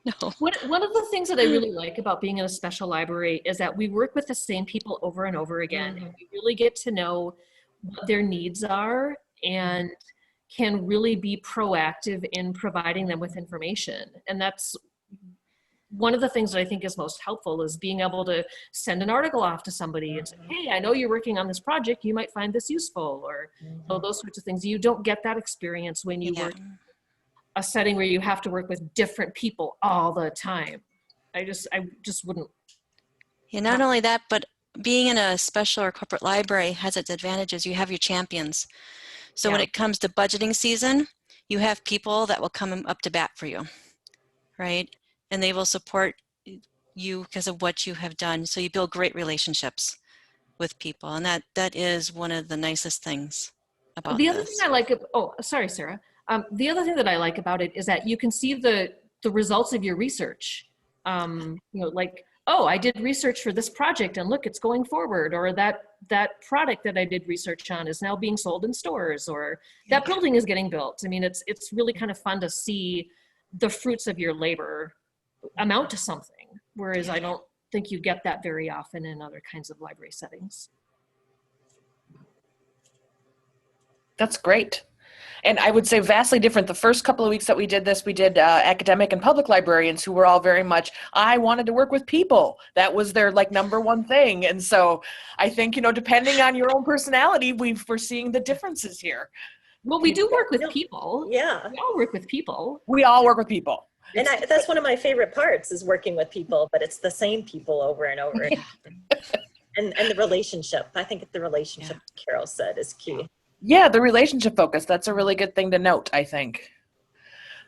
Speaker 4: No.
Speaker 2: One of the things that I really like about being in a special library is that we work with the same people over and over again, and we really get to know what their needs are and can really be proactive in providing them with information. And that's one of the things that I think is most helpful is being able to send an article off to somebody and say, hey, I know you're working on this project, you might find this useful, or those sorts of things. You don't get that experience when you work a setting where you have to work with different people all the time. I just wouldn't.
Speaker 4: Yeah, not only that, but being in a special or corporate library has its advantages. You have your champions. So when
Speaker 1: Yeah.
Speaker 4: it comes to budgeting season, you have people that will come up to bat for you, right? And they will support you because of what you have done. So you build great relationships with people. And that is one of the nicest things about
Speaker 2: The other thing
Speaker 4: this.
Speaker 2: I like, oh, sorry, Sarah. The other thing that I like about it is that you can see the results of your research. You know, like, oh, I did research for this project and look, it's going forward, or that product that I did research on is now being sold in stores, or that building is getting built. I mean, it's really kind of fun to see the fruits of your labor amount to something, whereas I don't think you get that very often in other kinds of library settings.
Speaker 1: That's great. And I would say vastly different. The first couple of weeks that we did this, we did academic and public librarians who were all very much, I wanted to work with people. That was their like number one thing. And so I think, you know, depending on your own personality, we're seeing the differences here.
Speaker 2: Well, we do work with people.
Speaker 3: Yeah.
Speaker 2: We all work with people.
Speaker 1: We all work with people.
Speaker 3: And that's one of my favorite parts is working with people, but it's the same people over and over.
Speaker 4: Yeah.
Speaker 3: And the relationship. I think the relationship Carol said is key.
Speaker 1: Yeah, the relationship focus. That's a really good thing to note, I think.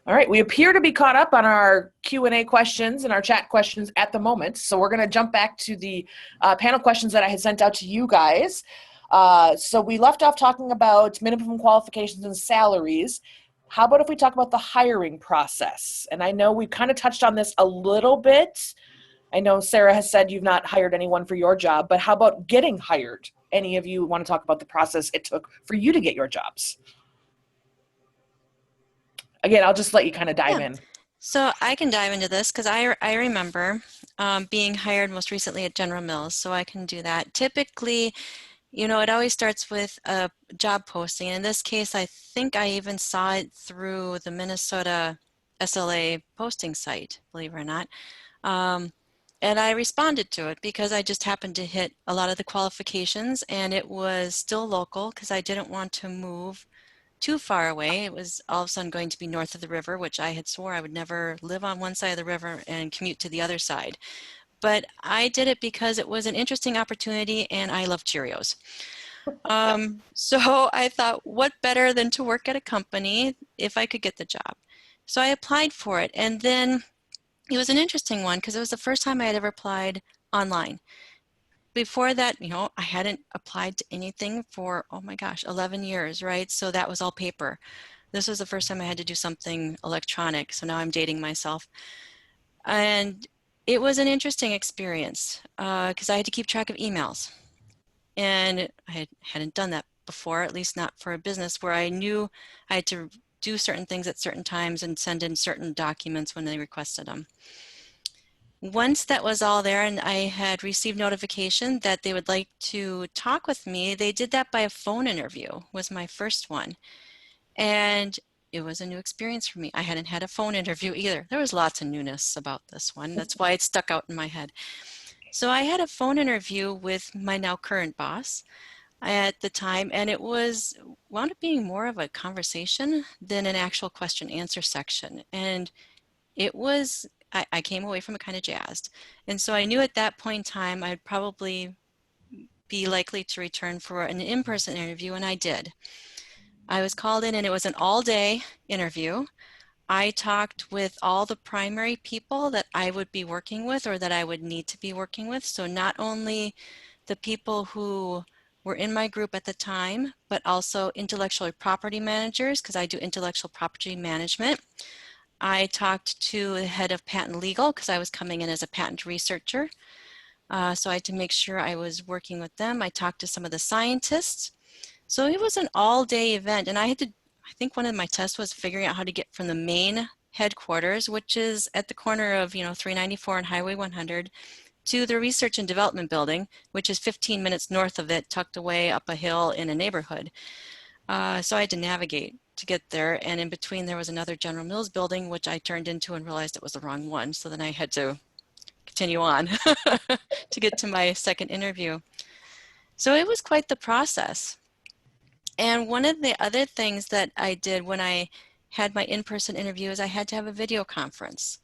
Speaker 1: All right, we appear to be caught up on our Q&A questions and our chat questions at the moment. So we're going to jump back to the panel questions that I had sent out to you guys. So we left off talking about minimum qualifications and salaries. How about if we talk about the hiring process? And I know we kind of touched on this a little bit. I know Sarah has said you've not hired anyone for your job, but how about getting hired? Any of you want to talk about the process it took for you to get your jobs? Again, I'll just let you kind of dive in.
Speaker 4: So I can dive into this because I remember being hired most recently at General Mills, so I can do that. Typically, you know, it always starts with a job posting. And in this case, I think I even saw it through the Minnesota SLA posting site, believe it or not. And I responded to it because I just happened to hit a lot of the qualifications, and it was still local because I didn't want to move too far away. It was all of a sudden going to be north of the river, which I had swore I would never live on one side of the river and commute to the other side. But I did it because it was an interesting opportunity and I love Cheerios. So I thought, what better than to work at a company if I could get the job? So I applied for it, and then it was an interesting one because it was the first time I had ever applied online. Before that, you know, I hadn't applied to anything for, oh my gosh, 11 years, right? So that was all paper. This was the first time I had to do something electronic. So now I'm dating myself. And it was an interesting experience because I had to keep track of emails. And I hadn't done that before, at least not for a business where I knew I had to do certain things at certain times and send in certain documents when they requested them. Once that was all there and I had received notification that they would like to talk with me, they did that by a phone interview, was my first one. And it was a new experience for me. I hadn't had a phone interview either. There was lots of newness about this one. That's why it stuck out in my head. So I had a phone interview with my now current boss at the time, and it wound up being more of a conversation than an actual question answer section. And it was, I came away from it kind of jazzed. And so I knew at that point in time I'd probably be likely to return for an in-person interview, and I did. I was called in and it was an all-day interview. I talked with all the primary people that I would be working with or that I would need to be working with. So not only the people who were in my group at the time, but also intellectual property managers, because I do intellectual property management. I talked to the head of patent legal because I was coming in as a patent researcher. So I had to make sure I was working with them. I talked to some of the scientists. So it was an all-day event, and I think one of my tests was figuring out how to get from the main headquarters, which is at the corner of 394 and Highway 100, to the Research and Development Building, which is 15 minutes north of it, tucked away up a hill in a neighborhood. So I had to navigate to get there, and in between there was another General Mills building, which I turned into and realized it was the wrong one, so then I had to continue on to get to my second interview. So it was quite the process. And one of the other things that I did when I had my in-person interview is I had to have a video conference.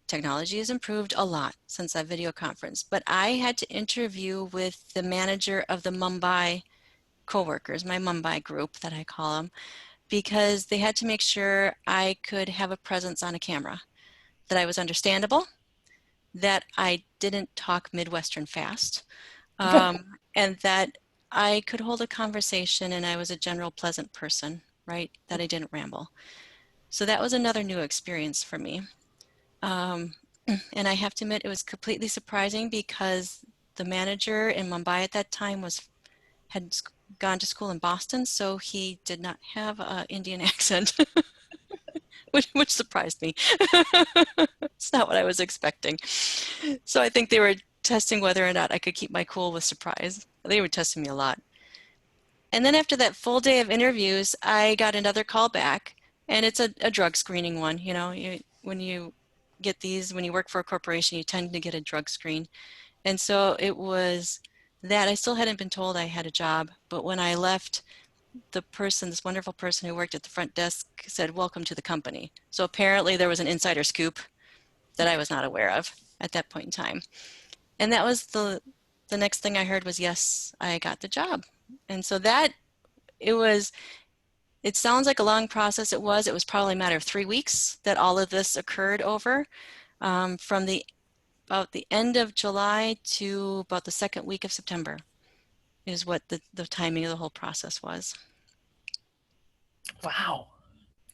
Speaker 4: Technology has improved a lot since that video conference, but I had to interview with the manager of the Mumbai coworkers, my Mumbai group that I call them, because they had to make sure I could have a presence on a camera, that I was understandable, that I didn't talk Midwestern fast, and that I could hold a conversation and I was a general pleasant person, right? That I didn't ramble. So that was another new experience for me. And I have to admit, it was completely surprising because the manager in Mumbai at that time had gone to school in Boston, so he did not have an Indian accent, which surprised me. It's not what I was expecting. So I think they were testing whether or not I could keep my cool with surprise. They were testing me a lot. And then after that full day of interviews, I got another call back, and it's a drug screening one. You know, when you get these, when you work for a corporation, you tend to get a drug screen. And so it was that. I still hadn't been told I had a job, but when I left, the person, this wonderful person who worked at the front desk, said, "Welcome to the company." So apparently there was an insider scoop that I was not aware of at that point in time. And that was the next thing I heard was, yes, I got the job. And so that, it sounds like a long process. It was probably a matter of 3 weeks that all of this occurred over, from about the end of July to about the second week of September is what the timing of the whole process was.
Speaker 1: Wow.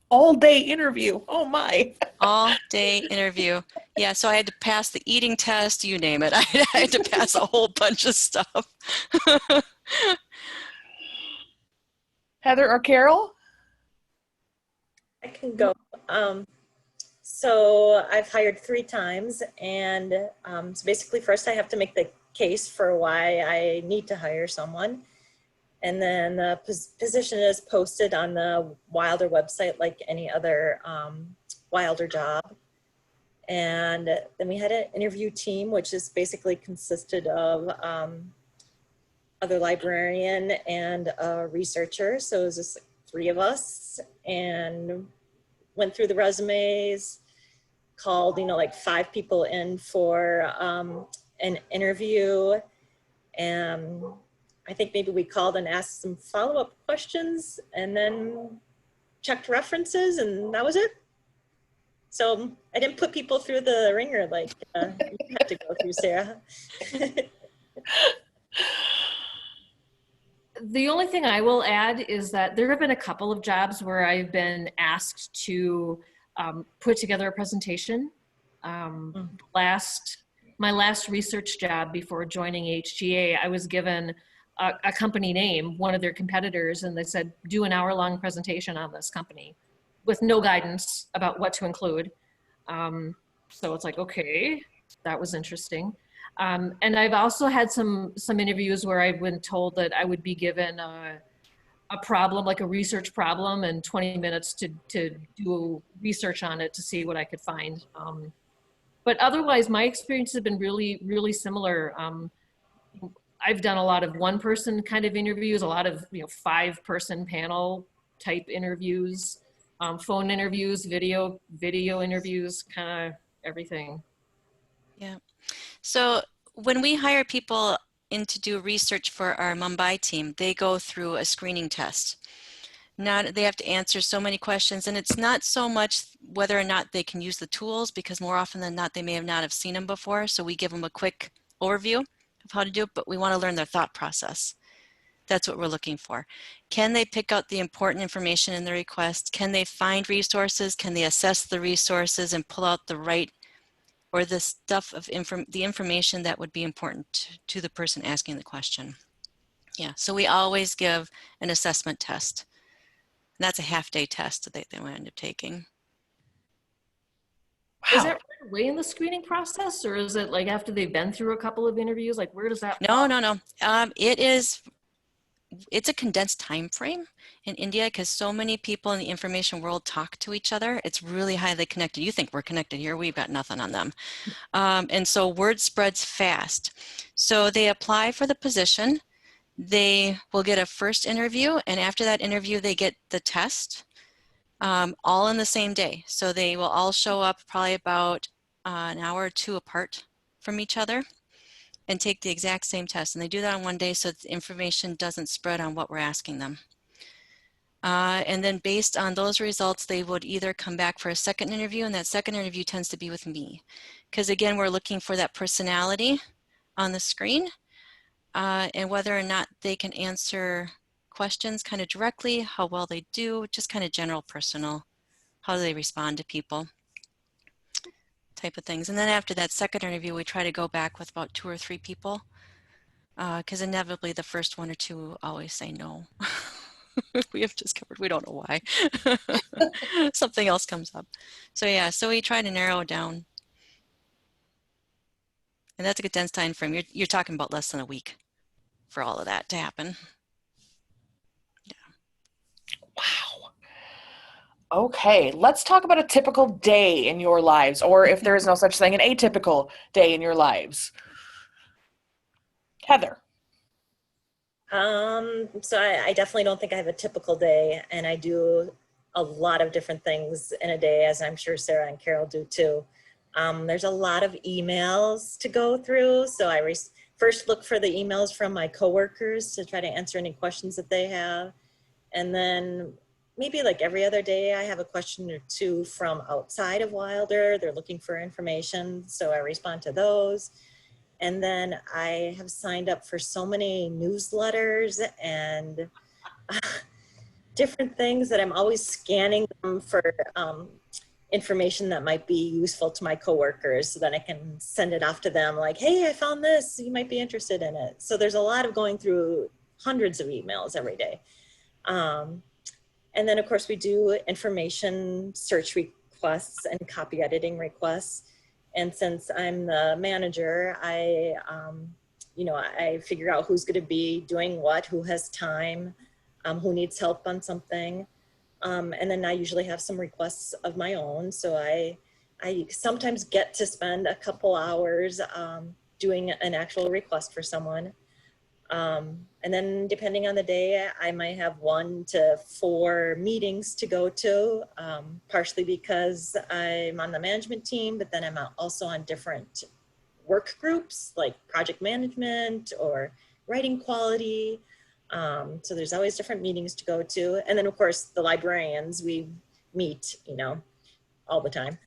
Speaker 1: All day interview. Oh my.
Speaker 4: All day interview. Yeah, so I had to pass the eating test, you name it. I had to pass a whole bunch of stuff.
Speaker 1: Heather or Carol?
Speaker 3: I can go. So I've hired 3 times, and so basically first I have to make the case for why I need to hire someone. And then the position is posted on the Wilder website like any other Wilder job. And then we had an interview team, which is basically consisted of other librarian and a researcher. So it was just 3 of us, and went through the resumes, called, like 5 people in for an interview. And I think maybe we called and asked some follow-up questions and then checked references, and that was it. So I didn't put people through the ringer like you had to go through, Sarah.
Speaker 2: The only thing I will add is that there have been a couple of jobs where I've been asked to put together a presentation. My last research job before joining HGA, I was given a company name, one of their competitors, and they said, do an hour-long presentation on this company with no guidance about what to include. So it's like, okay, that was interesting. And I've also had some interviews where I've been told that I would be given a problem, like a research problem, and 20 minutes to do research on it to see what I could find. But otherwise, my experience has been really, really similar. I've done a lot of one-person kind of interviews, a lot of 5-person panel type interviews, phone interviews, video interviews, kind of everything.
Speaker 4: Yeah. So when we hire people in to do research for our Mumbai team, they go through a screening test. Now they have to answer so many questions, and it's not so much whether or not they can use the tools, because more often than not, they may not have seen them before. So we give them a quick overview of how to do it, but we want to learn their thought process. That's what we're looking for. Can they pick out the important information in the request? Can they find resources? Can they assess the resources and pull out the right, or the stuff of the information that would be important to the person asking the question? Yeah, so we always give an assessment test. And that's a half-day test that they wind up taking.
Speaker 1: Wow.
Speaker 2: Is that right away in the screening process, or is it like after they've been through a couple of interviews? Like, where does that fall?
Speaker 4: No. It's a condensed time frame in India, because so many people in the information world talk to each other. It's really highly connected. You think we're connected here, we've got nothing on them. And so word spreads fast. So they apply for the position. They will get a first interview, and after that interview, they get the test, all in the same day. So they will all show up probably about an hour or 2 apart from each other. and take the exact same test. And they do that on one day so that the information doesn't spread on what we're asking them. And then based on those results, they would either come back for a second interview, and that second interview tends to be with me. Because again, we're looking for that personality on the screen and whether or not they can answer questions kind of directly, how well they do, just kind of general personal, how do they respond to people type of things. And then after that second interview, we try to go back with about 2 or 3 people because inevitably the first 1 or 2 always say no. We have discovered we don't know why. Something else comes up. So yeah, so we try to narrow it down. And that's a condensed time frame. You're talking about less than a week for all of that to happen.
Speaker 1: Wow. Okay, let's talk about a typical day in your lives, or if there is no such thing, an atypical day in your lives. Heather.
Speaker 3: So I definitely don't think I have a typical day, and I do a lot of different things in a day, as I'm sure Sarah and Carol do too. There's a lot of emails to go through, so I first look for the emails from my coworkers to try to answer any questions that they have. And then maybe like every other day, I have a question or 2 from outside of Wilder. They're looking for information, so I respond to those. And then I have signed up for so many newsletters and different things that I'm always scanning them for information that might be useful to my coworkers, so that I can send it off to them like, hey, I found this, you might be interested in it. So there's a lot of going through hundreds of emails every day. And then of course we do information search requests and copy editing requests. And since I'm the manager, I figure out who's going to be doing what, who has time, who needs help on something. And then I usually have some requests of my own. So I sometimes get to spend a couple hours doing an actual request for someone. And then depending on the day, I might have 1 to 4 meetings to go to, partially because I'm on the management team, but then I'm also on different work groups like project management or writing quality. So there's always different meetings to go to. And then of course the librarians, we meet, all the time.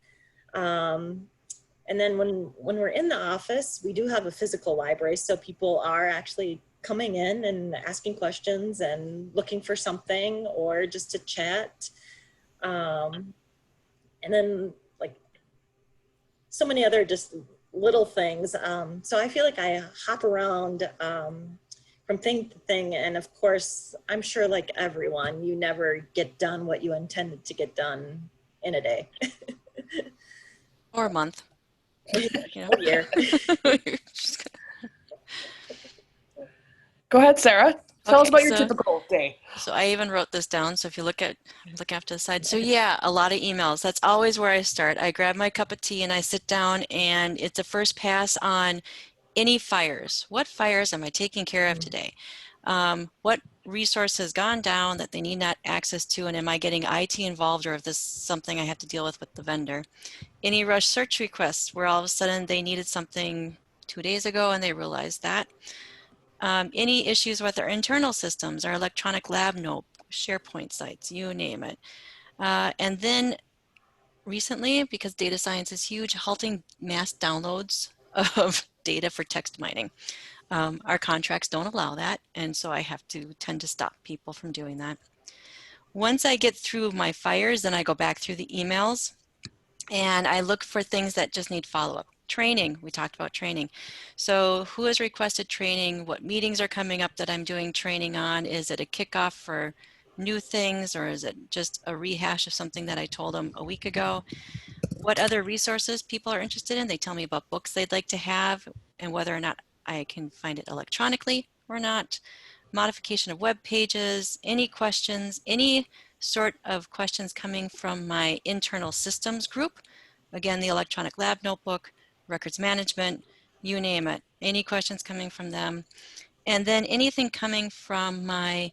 Speaker 3: And then when we're in the office, we do have a physical library. So people are actually coming in and asking questions and looking for something or just to chat. And then like so many other just little things. So I feel like I hop around from thing to thing. And of course, I'm sure like everyone, you never get done what you intended to get done in a day.
Speaker 4: Or a month.
Speaker 3: A year.
Speaker 1: Go ahead, Sarah. Tell us
Speaker 4: Okay,
Speaker 1: about your
Speaker 4: so-
Speaker 1: typical day.
Speaker 4: So I even wrote this down. So if you look after the side. So yeah, a lot of emails. That's always where I start. I grab my cup of tea and I sit down, and it's a first pass on any fires. What fires am I taking care of today? What resource has gone down that they need not access to, and am I getting IT involved, or if this is something I have to deal with the vendor? Any rush search requests where all of a sudden they needed something 2 days ago and they realized that. Any issues with our internal systems, our electronic lab note, SharePoint sites, you name it. And then recently, because data science is huge, halting mass downloads of data for text mining. Our contracts don't allow that, and so I have to tend to stop people from doing that. Once I get through my fires, then I go back through the emails and I look for things that just need follow-up. Training, we talked about training. So who has requested training? What meetings are coming up that I'm doing training on? Is it a kickoff for new things, or is it just a rehash of something that I told them a week ago? What other resources people are interested in? They tell me about books they'd like to have and whether or not I can find it electronically or not. Modification of web pages, any questions, any sort of questions coming from my internal systems group. Again, the electronic lab notebook, records management, you name it, any questions coming from them. And then anything coming from my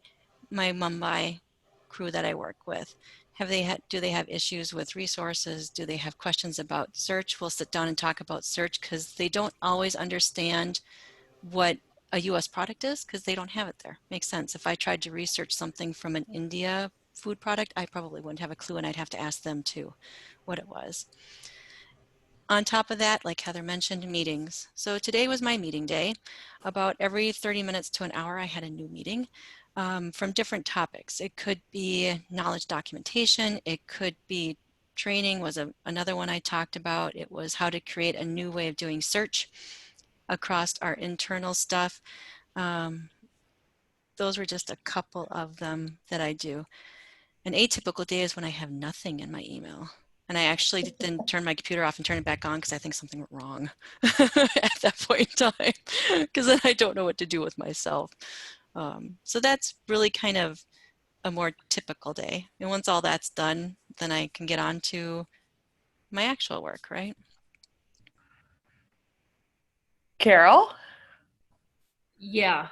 Speaker 4: Mumbai crew that I work with. Do they have issues with resources? Do they have questions about search? We'll sit down and talk about search because they don't always understand what a US product is because they don't have it there. Makes sense. If I tried to research something from an India food product, I probably wouldn't have a clue, and I'd have to ask them too what it was. On top of that, like Heather mentioned, meetings. So today was my meeting day. About every 30 minutes to an hour, I had a new meeting from different topics. It could be knowledge documentation. It could be training was another one I talked about. It was how to create a new way of doing search across our internal stuff. Those were just a couple of them that I do. An atypical day is when I have nothing in my email. And I actually then turn my computer off and turn it back on because I think something went wrong at that point in time, because then I don't know what to do with myself. So that's really kind of a more typical day. And once all that's done, then I can get on to my actual work, right?
Speaker 1: Carol?
Speaker 2: Yeah.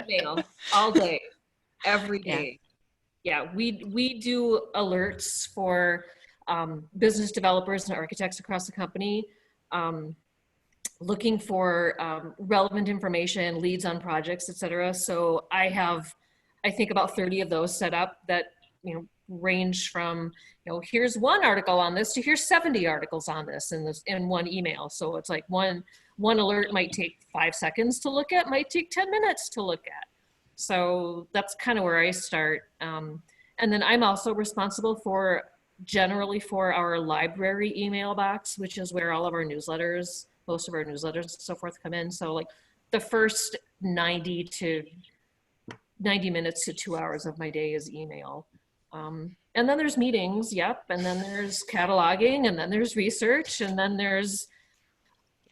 Speaker 2: Email all day, every day. Yeah, we do alerts for business developers and architects across the company, looking for relevant information, leads on projects, etc. So I think about 30 of those set up that, range from, here's one article on this to here's 70 articles on this in one email. So it's like one alert might take 5 seconds to look at, might take 10 minutes to look at. So that's kind of where I start. And then I'm also responsible generally for our library email box, which is where all of our newsletters, most of our newsletters and so forth come in. So like the first 90 minutes to 2 hours of my day is email. And then there's meetings, yep. And then there's cataloging, and then there's research, and then there's,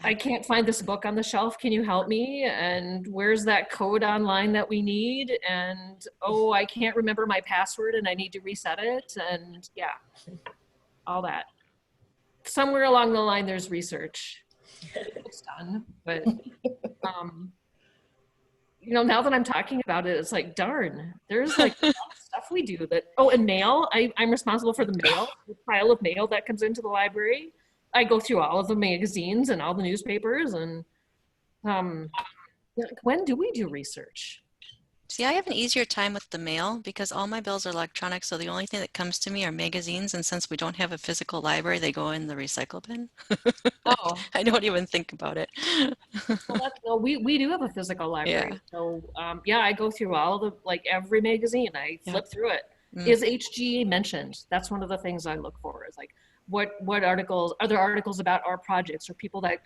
Speaker 2: I can't find this book on the shelf. Can you help me? And where's that code online that we need? And, oh, I can't remember my password and I need to reset it. And yeah, all that. Somewhere along the line, there's research. It's done, but, now that I'm talking about it, it's like, darn, there's like a lot of stuff we do that, and mail. I'm responsible for the mail, the pile of mail that comes into the library. I go through all of the magazines and all the newspapers, and when do we do research?
Speaker 4: See, I have an easier time with the mail because all my bills are electronic, so the only thing that comes to me are magazines, and since we don't have a physical library, they go in the recycle bin.
Speaker 2: Oh.
Speaker 4: I don't even think about it.
Speaker 2: Well, we do have a physical library. Yeah. So I go through all the, like every magazine, I flip through it. Is HGA mentioned? That's one of the things I look for, is like, what articles, are there articles about our projects, or people that,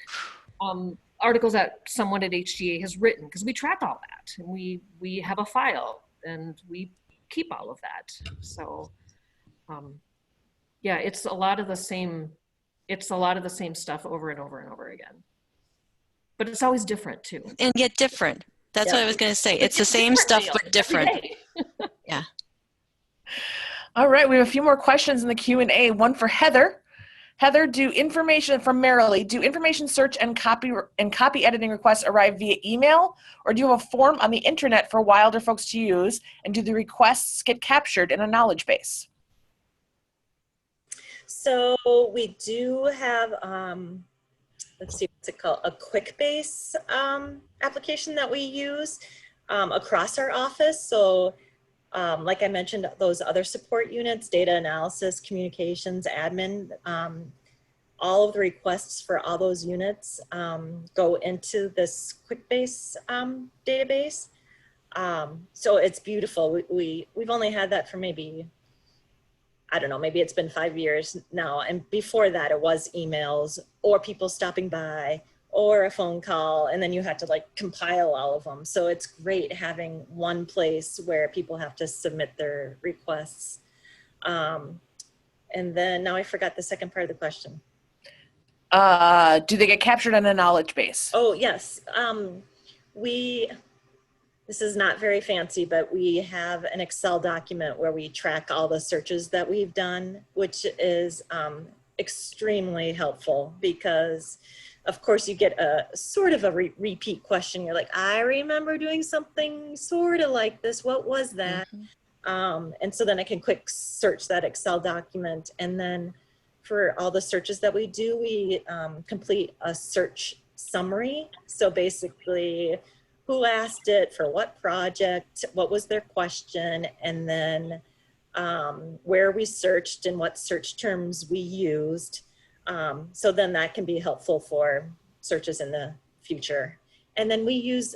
Speaker 2: articles that someone at HGA has written, because we track all that, and we have a file and we keep all of that. So it's a lot of the same stuff over and over and over again, but it's always different too.
Speaker 4: And yet different. That's what I was going to say. It's the same stuff, but different. Yeah.
Speaker 1: All right, we have a few more questions in the Q&A. One for Heather. Heather, do information search and copy editing requests arrive via email, or do you have a form on the internet for Wilder folks to use, and do the requests get captured in a knowledge base?
Speaker 3: So we do have, let's see, what's it called? A QuickBase application that we use across our office. So like I mentioned, those other support units, data analysis, communications, admin, all of the requests for all those units go into this QuickBase database. So it's beautiful. We've only had that for maybe, I don't know, maybe it's been 5 years now. And before that, it was emails or people stopping by or a phone call, and then you had to like compile all of them. So it's great having one place where people have to submit their requests. And then now I forgot the second part of the question.
Speaker 1: Do they get captured in a knowledge base?
Speaker 3: Oh, yes. This is not very fancy, but we have an Excel document where we track all the searches that we've done, which is extremely helpful because of course you get a sort of a repeat question. You're like, I remember doing something sort of like this. What was that? Mm-hmm. And so then I can quick search that Excel document. And then for all the searches that we do, we complete a search summary. So basically, who asked it, for what project, what was their question, and then where we searched and what search terms we used. So then that can be helpful for searches in the future. And then we use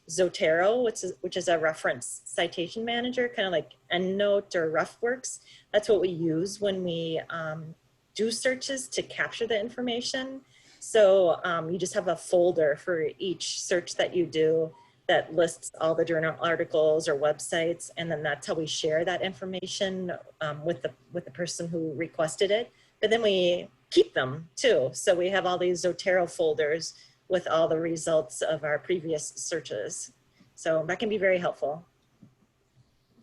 Speaker 3: Zotero, which is a reference citation manager, kind of like EndNote or RefWorks. That's what we use when we do searches to capture the information. So you just have a folder for each search that you do that lists all the journal articles or websites, and then that's how we share that information with the person who requested it. But then we keep them too. So we have all these Zotero folders with all the results of our previous searches. So that can be very helpful.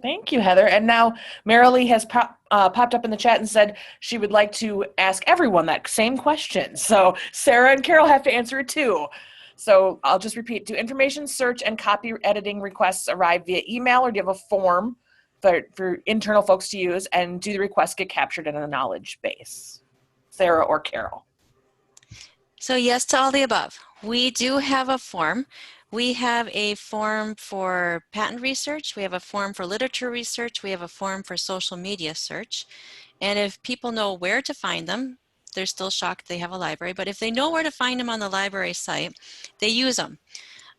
Speaker 1: Thank you, Heather. And now Marilee has popped up in the chat and said she would like to ask everyone that same question. So Sarah and Carol have to answer it too. So I'll just repeat, do information search and copy editing requests arrive via email, or do you have a form for internal folks to use, and do the requests get captured in a knowledge base? Sarah or Carol?
Speaker 4: So yes to all the above. We do have a form. We have a form for patent research, we have a form for literature research, we have a form for social media search. And if people know where to find them, they're still shocked they have a library, but if they know where to find them on the library site, they use them.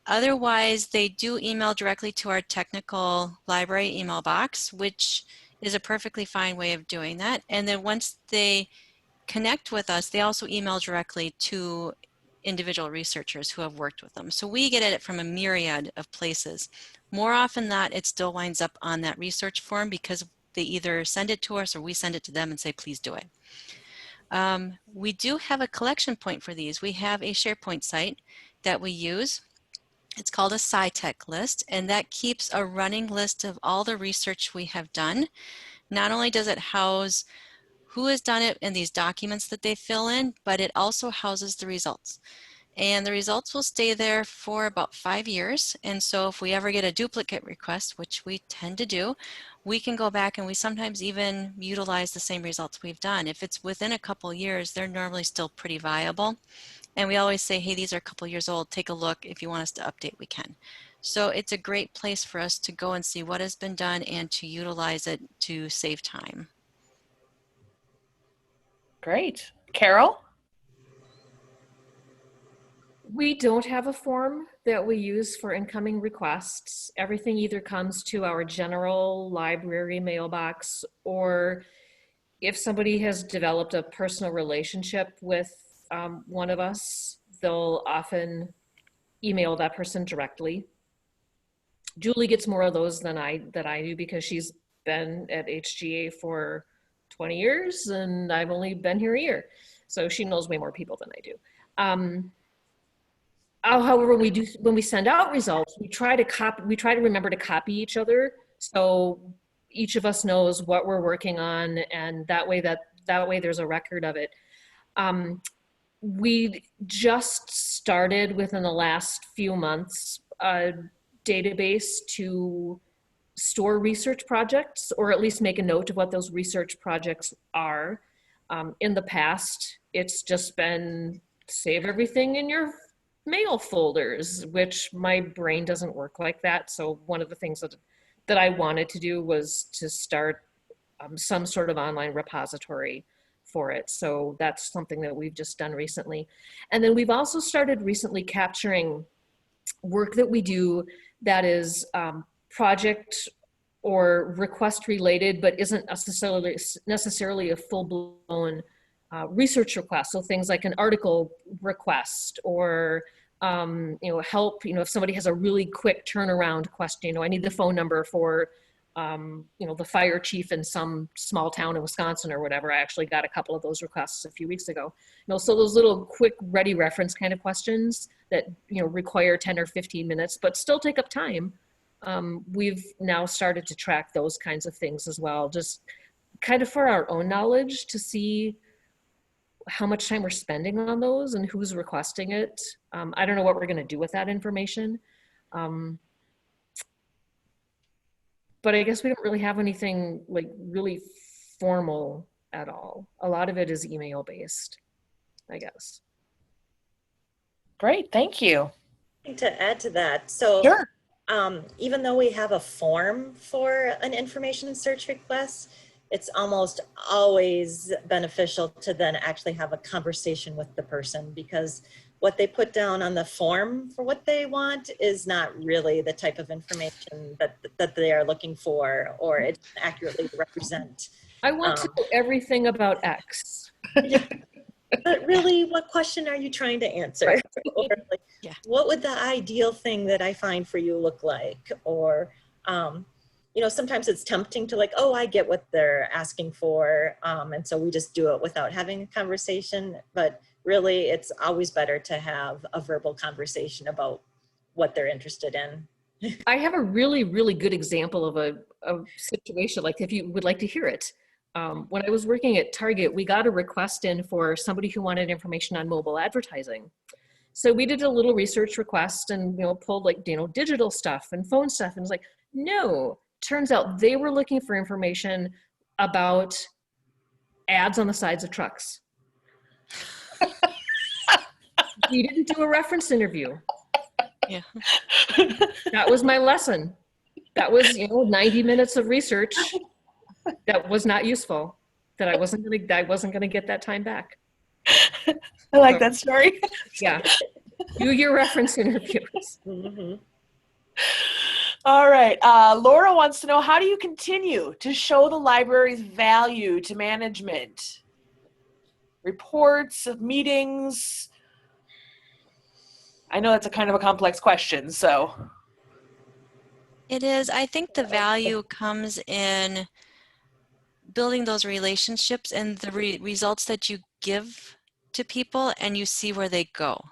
Speaker 4: Otherwise, they do email directly to our technical library email box, which is a perfectly fine way of doing that. And then once they connect with us, they also email directly to individual researchers who have worked with them. So we get it from a myriad of places. More often than not, it still winds up on that research form because they either send it to us or we send it to them and say, please do it. We do have a collection point for these. We have a SharePoint site that we use. It's called a SciTech list, and that keeps a running list of all the research we have done. Not only does it house who has done it in these documents that they fill in, but it also houses the results. And the results will stay there for about 5 years. And so if we ever get a duplicate request, which we tend to do, we can go back and we sometimes even utilize the same results we've done. If it's within a couple years, they're normally still pretty viable. And we always say, hey, these are a couple years old, take a look. If you want us to update, we can. So it's a great place for us to go and see what has been done and to utilize it to save time.
Speaker 1: Great. Carol?
Speaker 2: We don't have a form that we use for incoming requests. Everything either comes to our general library mailbox, or if somebody has developed a personal relationship with one of us, they'll often email that person directly. Julie gets more of those than I do because she's been at HGA for 20 years and I've only been here a year. So she knows way more people than I do. However, when we send out results, we try to remember to copy each other. So each of us knows what we're working on, and that way there's a record of it. We just started within the last few months a database to store research projects, or at least make a note of what those research projects are. In the past, it's just been save everything in your mail folders, which my brain doesn't work like that. So one of the things that I wanted to do was to start some sort of online repository for it. So that's something that we've just done recently. And then we've also started recently capturing work that we do that is project or request related, but isn't necessarily a full-blown research request. So things like an article request, or help, if somebody has a really quick turnaround question, I need the phone number for, the fire chief in some small town in Wisconsin or whatever. I actually got a couple of those requests a few weeks ago. So those little quick ready reference kind of questions that, require 10 or 15 minutes, but still take up time. We've now started to track those kinds of things as well, just kind of for our own knowledge to see how much time we're spending on those and who's requesting it. I don't know what we're going to do with that information. But I guess we don't really have anything like really formal at all. A lot of it is email based, I guess.
Speaker 1: Great, thank you.
Speaker 3: To add to that, so
Speaker 1: Sure.
Speaker 3: even though we have a form for an information search request, it's almost always beneficial to then actually have a conversation with the person, because what they put down on the form for what they want is not really the type of information that they are looking for, or it doesn't accurately represent.
Speaker 2: I want to know everything about X.
Speaker 3: Yeah. But really, what question are you trying to answer?
Speaker 2: Right.
Speaker 3: Or like,
Speaker 4: Yeah.
Speaker 3: what would the ideal thing that I find for you look like? Or, you know, sometimes it's tempting to like, oh, I get what they're asking for. And so we just do it without having a conversation. But really, it's always better to have a verbal conversation about what they're interested in.
Speaker 2: I have a really, really good example of a situation, like if you would like to hear it. When I was working at Target, we got a request in for somebody who wanted information on mobile advertising. So we did a little research request and, you know, pulled like, you know, digital stuff and phone stuff. And it's like, no, turns out they were looking for information about ads on the sides of trucks. We didn't do a reference interview.
Speaker 4: Yeah.
Speaker 2: That was my lesson. That was, you know, 90 minutes of research that was not useful, that I wasn't gonna get that time back.
Speaker 1: I like that story.
Speaker 2: Yeah. Do your reference interviews.
Speaker 3: Mm-hmm.
Speaker 1: All right. Laura wants to know, how do you continue to show the library's value to management? Reports of meetings. I know that's a kind of a complex question, so.
Speaker 4: It is. I think the value comes in building those relationships and the results that you give to people, and you see where they go,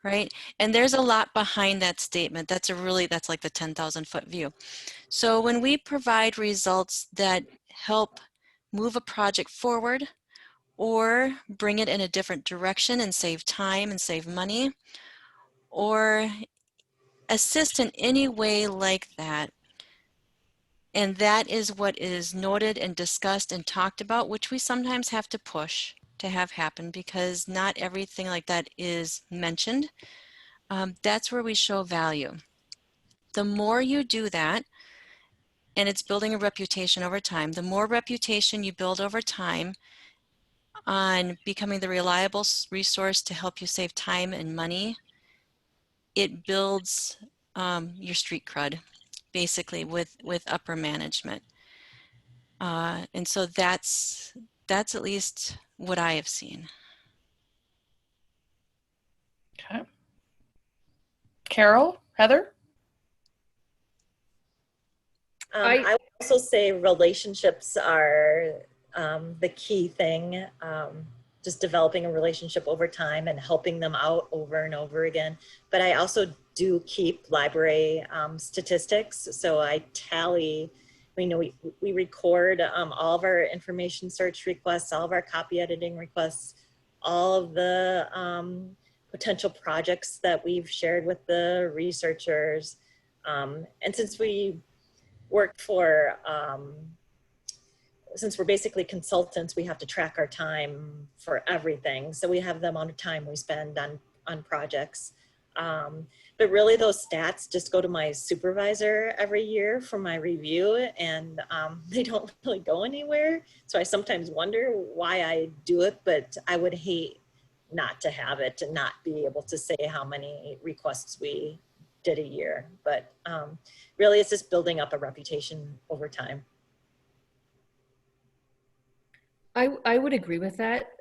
Speaker 4: right? And there's a lot behind that statement. That's like the 10,000-foot view. So when we provide results that help move a project forward or bring it in a different direction and save time and save money, or assist in any way like that, and that is what is noted and discussed and talked about, which we sometimes have to push to have happen because not everything like that is mentioned. That's where we show value. The more you do that, and it's building a reputation over time, the more reputation you build over time on becoming the reliable resource to help you save time and money, it builds your street cred, basically, with upper management. And so that's at least what I have seen.
Speaker 1: Okay. Carol, Heather?
Speaker 3: I would also say relationships are the key thing. Just developing a relationship over time and helping them out over and over again. But I also do keep library statistics. So I tally, we record all of our information search requests, all of our copy editing requests, all of the potential projects that we've shared with the researchers. And since we work for, since we're basically consultants, we have to track our time for everything. So we have the amount of time we spend on projects. But really those stats just go to my supervisor every year for my review, and they don't really go anywhere. So I sometimes wonder why I do it, but I would hate not to have it and not be able to say how many requests we did a year. But really it's just building up a reputation over time.
Speaker 2: I would agree with that.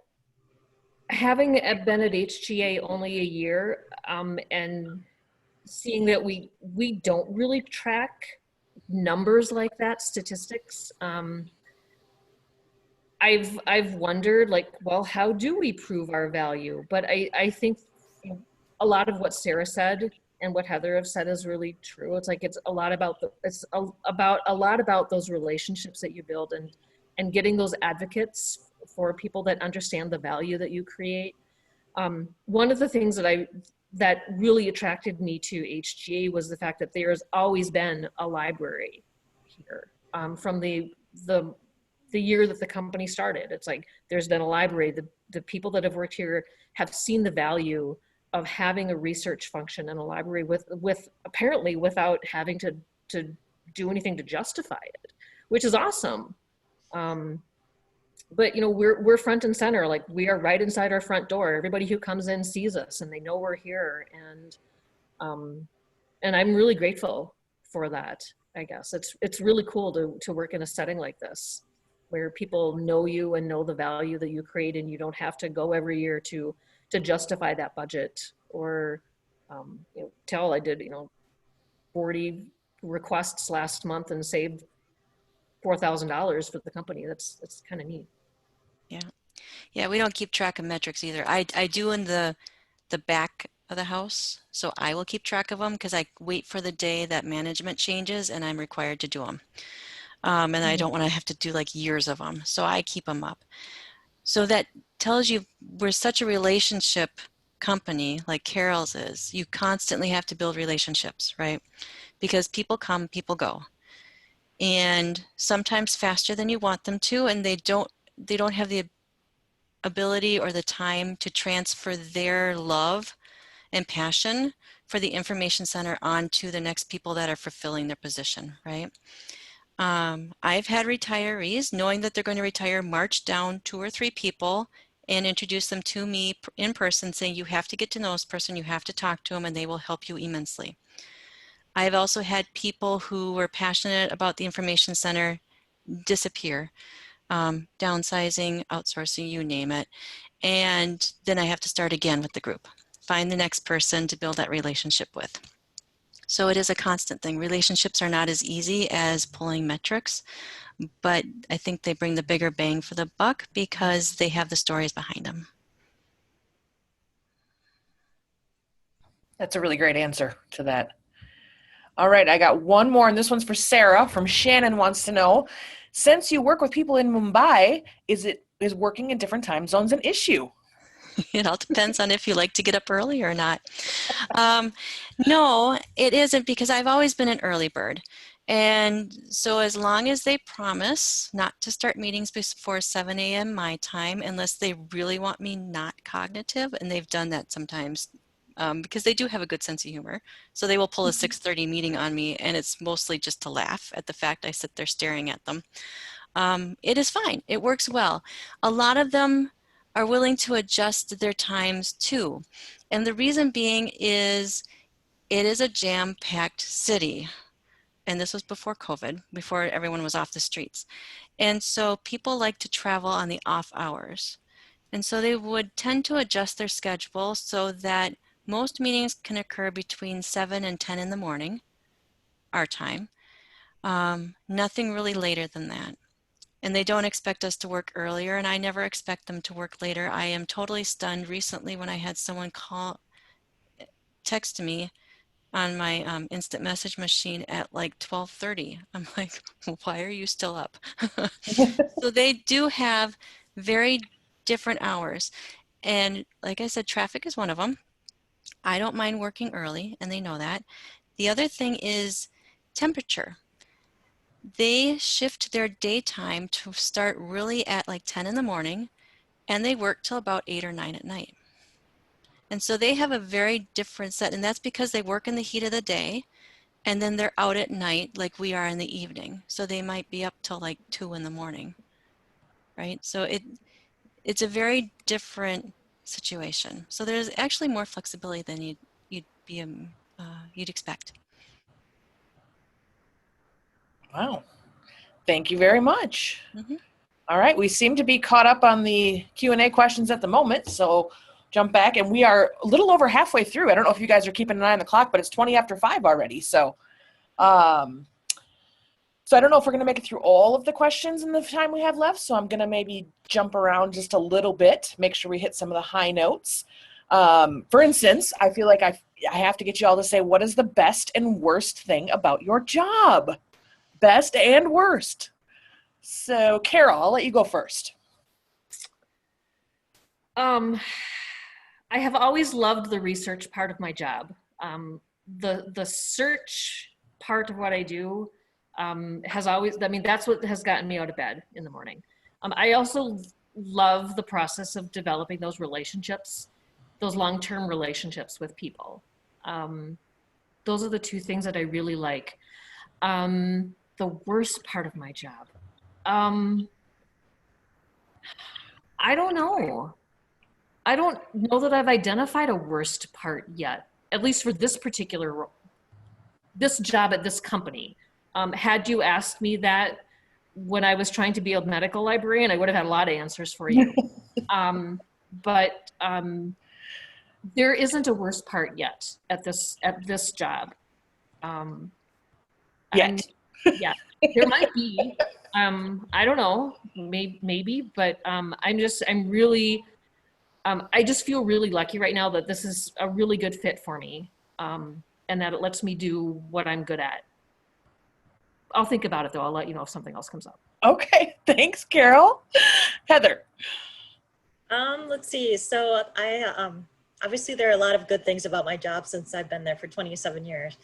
Speaker 2: Having been at HGA only a year and seeing that we don't really track numbers like that, statistics, I've wondered, like, well, how do we prove our value? But I think a lot of what Sarah said and what Heather have said is really true. It's like it's a lot about those relationships that you build and getting those advocates for people that understand the value that you create. One of the things that really attracted me to HGA was the fact that there has always been a library here from the year that the company started. It's like there's been a library. The people that have worked here have seen the value having a research function in a library with apparently without having to do anything to justify it, which is awesome. But you know, we're front and center, like we are right inside our front door. Everybody who comes in sees us and they know we're here. And I'm really grateful for that, I guess. It's really cool to work in a setting like this, where people know you and know the value that you create, and you don't have to go every year to justify that budget or, you know, tell I did, you know, 40 requests last month and saved $4,000 for the company. That's kind of neat.
Speaker 4: Yeah. Yeah, we don't keep track of metrics either. I do in the back of the house. So I will keep track of them because I wait for the day that management changes and I'm required to do them. And I don't want to have to do like years of them. So I keep them up. So that tells you we're such a relationship company like Carol's is. You constantly have to build relationships, right? Because people come, people go. And sometimes faster than you want them to, and they don't have the ability or the time to transfer their love and passion for the information center onto the next people that are fulfilling their position, right? I've had retirees, knowing that they're going to retire, march down 2 or 3 people and introduce them to me in person, saying, you have to get to know this person, you have to talk to them, and they will help you immensely. I've also had people who were passionate about the information center disappear, downsizing, outsourcing, you name it. And then I have to start again with the group, find the next person to build that relationship with. So it is a constant thing. Relationships are not as easy as pulling metrics, but I think they bring the bigger bang for the buck because they have the stories behind them.
Speaker 1: That's a really great answer to that. All right, I got one more, and this one's for Sarah from Shannon wants to know, since you work with people in Mumbai, is working in different time zones an issue?
Speaker 4: It all depends on if you like to get up early or not. No, it isn't, because I've always been an early bird. And so as long as they promise not to start meetings before 7 a.m. my time, unless they really want me not cognitive, and they've done that sometimes because they do have a good sense of humor. So they will pull a 6:30 meeting on me, and it's mostly just to laugh at the fact I sit there staring at them. It is fine. It works well. A lot of them are willing to adjust their times too. And the reason being is it is a jam-packed city. And this was before COVID, before everyone was off the streets. And so people like to travel on the off hours. And so they would tend to adjust their schedule so that most meetings can occur between 7 and 10 in the morning, our time. Nothing really later than that. And they don't expect us to work earlier, and I never expect them to work later. I am totally stunned recently when I had someone text me on my instant message machine at like 12:30. I'm like, why are you still up? So they do have very different hours. And like I said, traffic is one of them. I don't mind working early, and they know that. The other thing is temperature. They shift their daytime to start really at like 10 in the morning, and they work till about 8 or 9 at night. And so they have a very different set, and that's because they work in the heat of the day, and then they're out at night like we are in the evening. So they might be up till like 2 in the morning, right? So it's a very different situation. So there's actually more flexibility than you'd expect.
Speaker 1: Wow. Thank you very much.
Speaker 4: Mm-hmm.
Speaker 1: All right, we seem to be caught up on the Q&A questions at the moment, so jump back, and we are a little over halfway through. I don't know if you guys are keeping an eye on the clock, but it's 20 after 5 already. So I don't know if we're going to make it through all of the questions in the time we have left, so I'm going to maybe jump around just a little bit, make sure we hit some of the high notes. For instance, I feel like I have to get you all to say, what is the best and worst thing about your job? Best and worst. So, Carol, I'll let you go first.
Speaker 2: I have always loved the research part of my job. The search part of what I do has always, I mean, that's what has gotten me out of bed in the morning. I also love the process of developing those relationships those long-term relationships with people. Those are the two things that I really like. The worst part of my job. I don't know. I don't know that I've identified a worst part yet, at least for this particular role, this job at this company. Had you asked me that when I was trying to be a medical librarian, I would have had a lot of answers for you. But there isn't a worst part yet at this job.
Speaker 1: Yet.
Speaker 2: Yeah, there might be. I don't know, maybe, but I just feel really lucky right now that this is a really good fit for me, and that it lets me do what I'm good at. I'll think about it though. I'll let you know if something else comes up.
Speaker 1: Okay, thanks, Carol. Heather.
Speaker 3: Let's see. So I obviously there are a lot of good things about my job since I've been there for 27 years.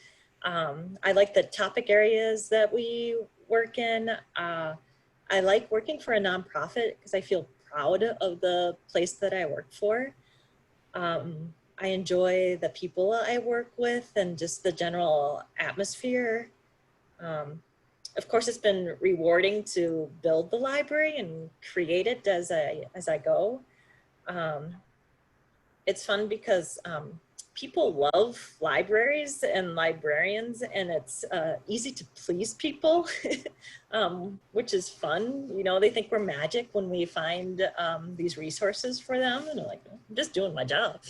Speaker 3: I like the topic areas that we work in. I like working for a nonprofit because I feel proud of the place that I work for. I enjoy the people I work with and just the general atmosphere. Of course, it's been rewarding to build the library and create it as I go. It's fun because people love libraries and librarians, and it's easy to please people, which is fun. You know, they think we're magic when we find these resources for them, and I'm like, I'm just doing my job.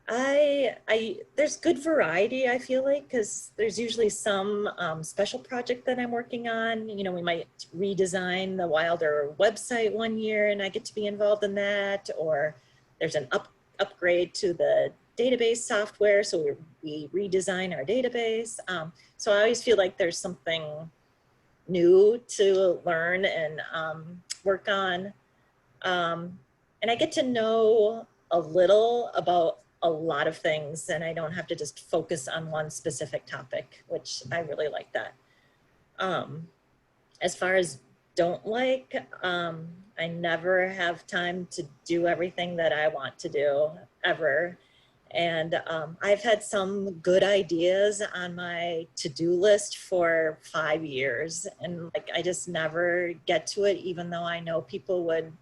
Speaker 3: There's good variety, I feel like, because there's usually some special project that I'm working on. You know, we might redesign the Wilder website one year and I get to be involved in that, or there's an upgrade to the database software, so we redesign our database. So I always feel like there's something new to learn and work on. And I get to know a little about a lot of things, and I don't have to just focus on one specific topic, which I really like that. As far as don't like, I never have time to do everything that I want to do, ever. And I've had some good ideas on my to-do list for 5 years, and like I just never get to it, even though I know people would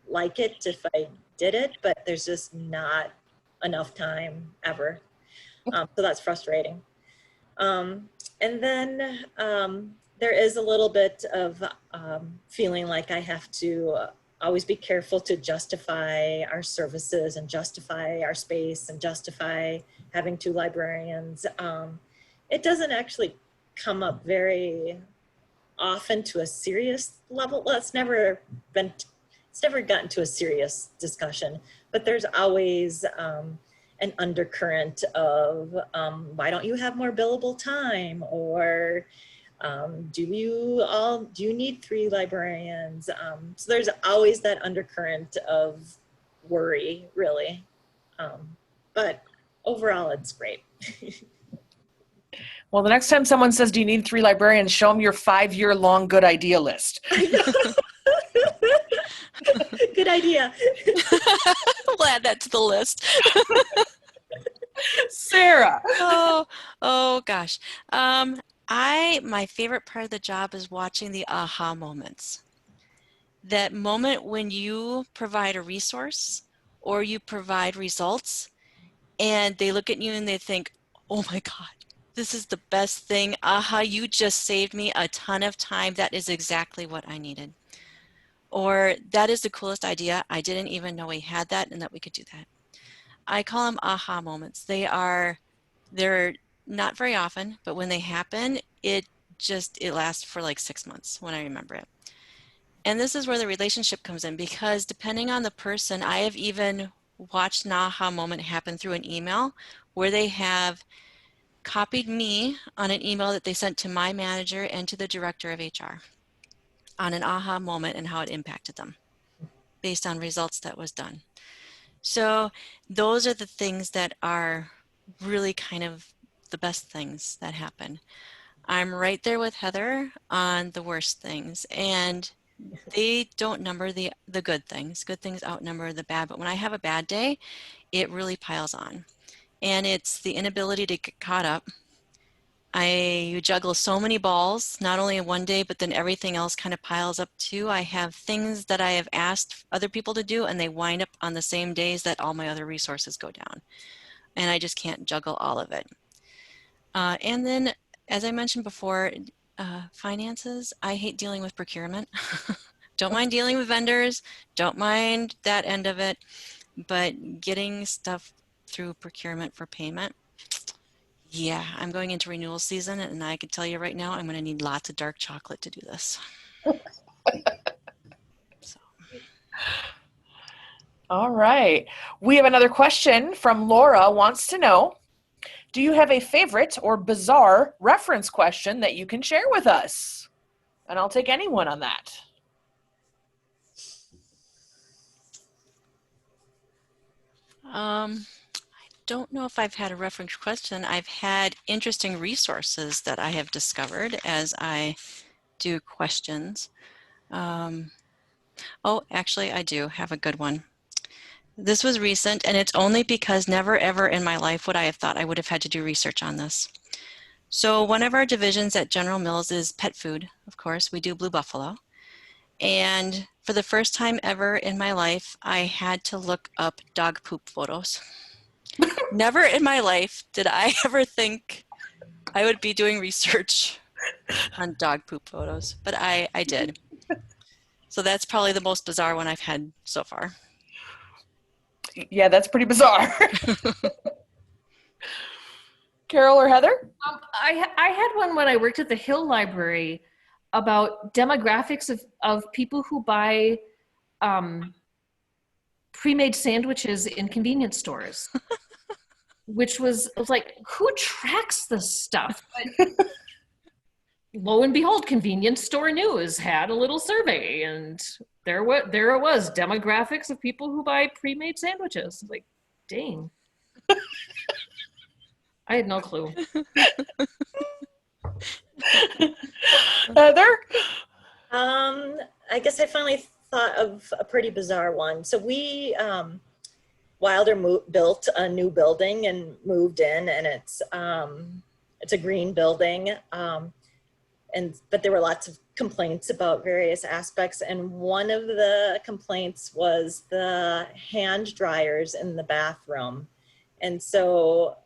Speaker 3: like it if I did it, but there's just not enough time ever. So that's frustrating. And then there is a little bit of feeling like I have to always be careful to justify our services and justify our space and justify having 2 librarians. It doesn't actually come up very often to a serious level. Well, it's never gotten to a serious discussion, but there's always an undercurrent of why don't you have more billable time, or do you need 3 librarians? So there's always that undercurrent of worry, really. But overall, it's great.
Speaker 1: Well, the next time someone says, do you need 3 librarians, show them your 5-year-long good idea list.
Speaker 3: Good idea.
Speaker 4: We'll add that to the list.
Speaker 1: Sarah.
Speaker 4: Oh gosh. My favorite part of the job is watching the aha moments. That moment when you provide a resource or you provide results and they look at you and they think, oh my God, this is the best thing. Aha, you just saved me a ton of time. That is exactly what I needed. Or that is the coolest idea. I didn't even know we had that and that we could do that. I call them aha moments. They're not very often, but when they happen, it lasts for like 6 months when I remember it. And this is where the relationship comes in, because depending on the person, I have even watched an aha moment happen through an email where they have copied me on an email that they sent to my manager and to the director of HR on an aha moment and how it impacted them based on results that was done. So those are the things that are really kind of the best things that happen. I'm right there with Heather on the worst things. And They don't number the good things. Good things outnumber the bad. But when I have a bad day, it really piles on. And it's the inability to get caught up. You juggle so many balls, not only in one day, but then everything else kind of piles up too. I have things that I have asked other people to do, and they wind up on the same days that all my other resources go down. And I just can't juggle all of it. And then, as I mentioned before, finances. I hate dealing with procurement. Don't mind dealing with vendors, don't mind that end of it, but getting stuff through procurement for payment, yeah, I'm going into renewal season, and I can tell you right now, I'm going to need lots of dark chocolate to do this. So.
Speaker 1: All right. We have another question from Laura, wants to know, do you have a favorite or bizarre reference question that you can share with us? And I'll take anyone on that.
Speaker 4: I don't know if I've had a reference question. I've had interesting resources that I have discovered as I do questions. Oh, actually, I do have a good one. This was recent, and it's only because never ever in my life would I have thought I would have had to do research on this. So one of our divisions at General Mills is pet food, of course. We do Blue Buffalo. And for the first time ever in my life, I had to look up dog poop photos. Never in my life did I ever think I would be doing research on dog poop photos, but I did. So that's probably the most bizarre one I've had so far.
Speaker 1: Yeah, that's pretty bizarre. Carol or Heather?
Speaker 2: I had one when I worked at the Hill Library about demographics of people who buy pre-made sandwiches in convenience stores, which was like, who tracks this stuff? But lo and behold, Convenience Store News had a little survey, and there it was, demographics of people who buy pre-made sandwiches. Like, dang. I had no clue.
Speaker 1: Heather?
Speaker 3: I guess I finally thought of a pretty bizarre one. So we, Wilder built a new building and moved in, and it's a green building. But there were lots of complaints about various aspects. And one of the complaints was the hand dryers in the bathroom. And so,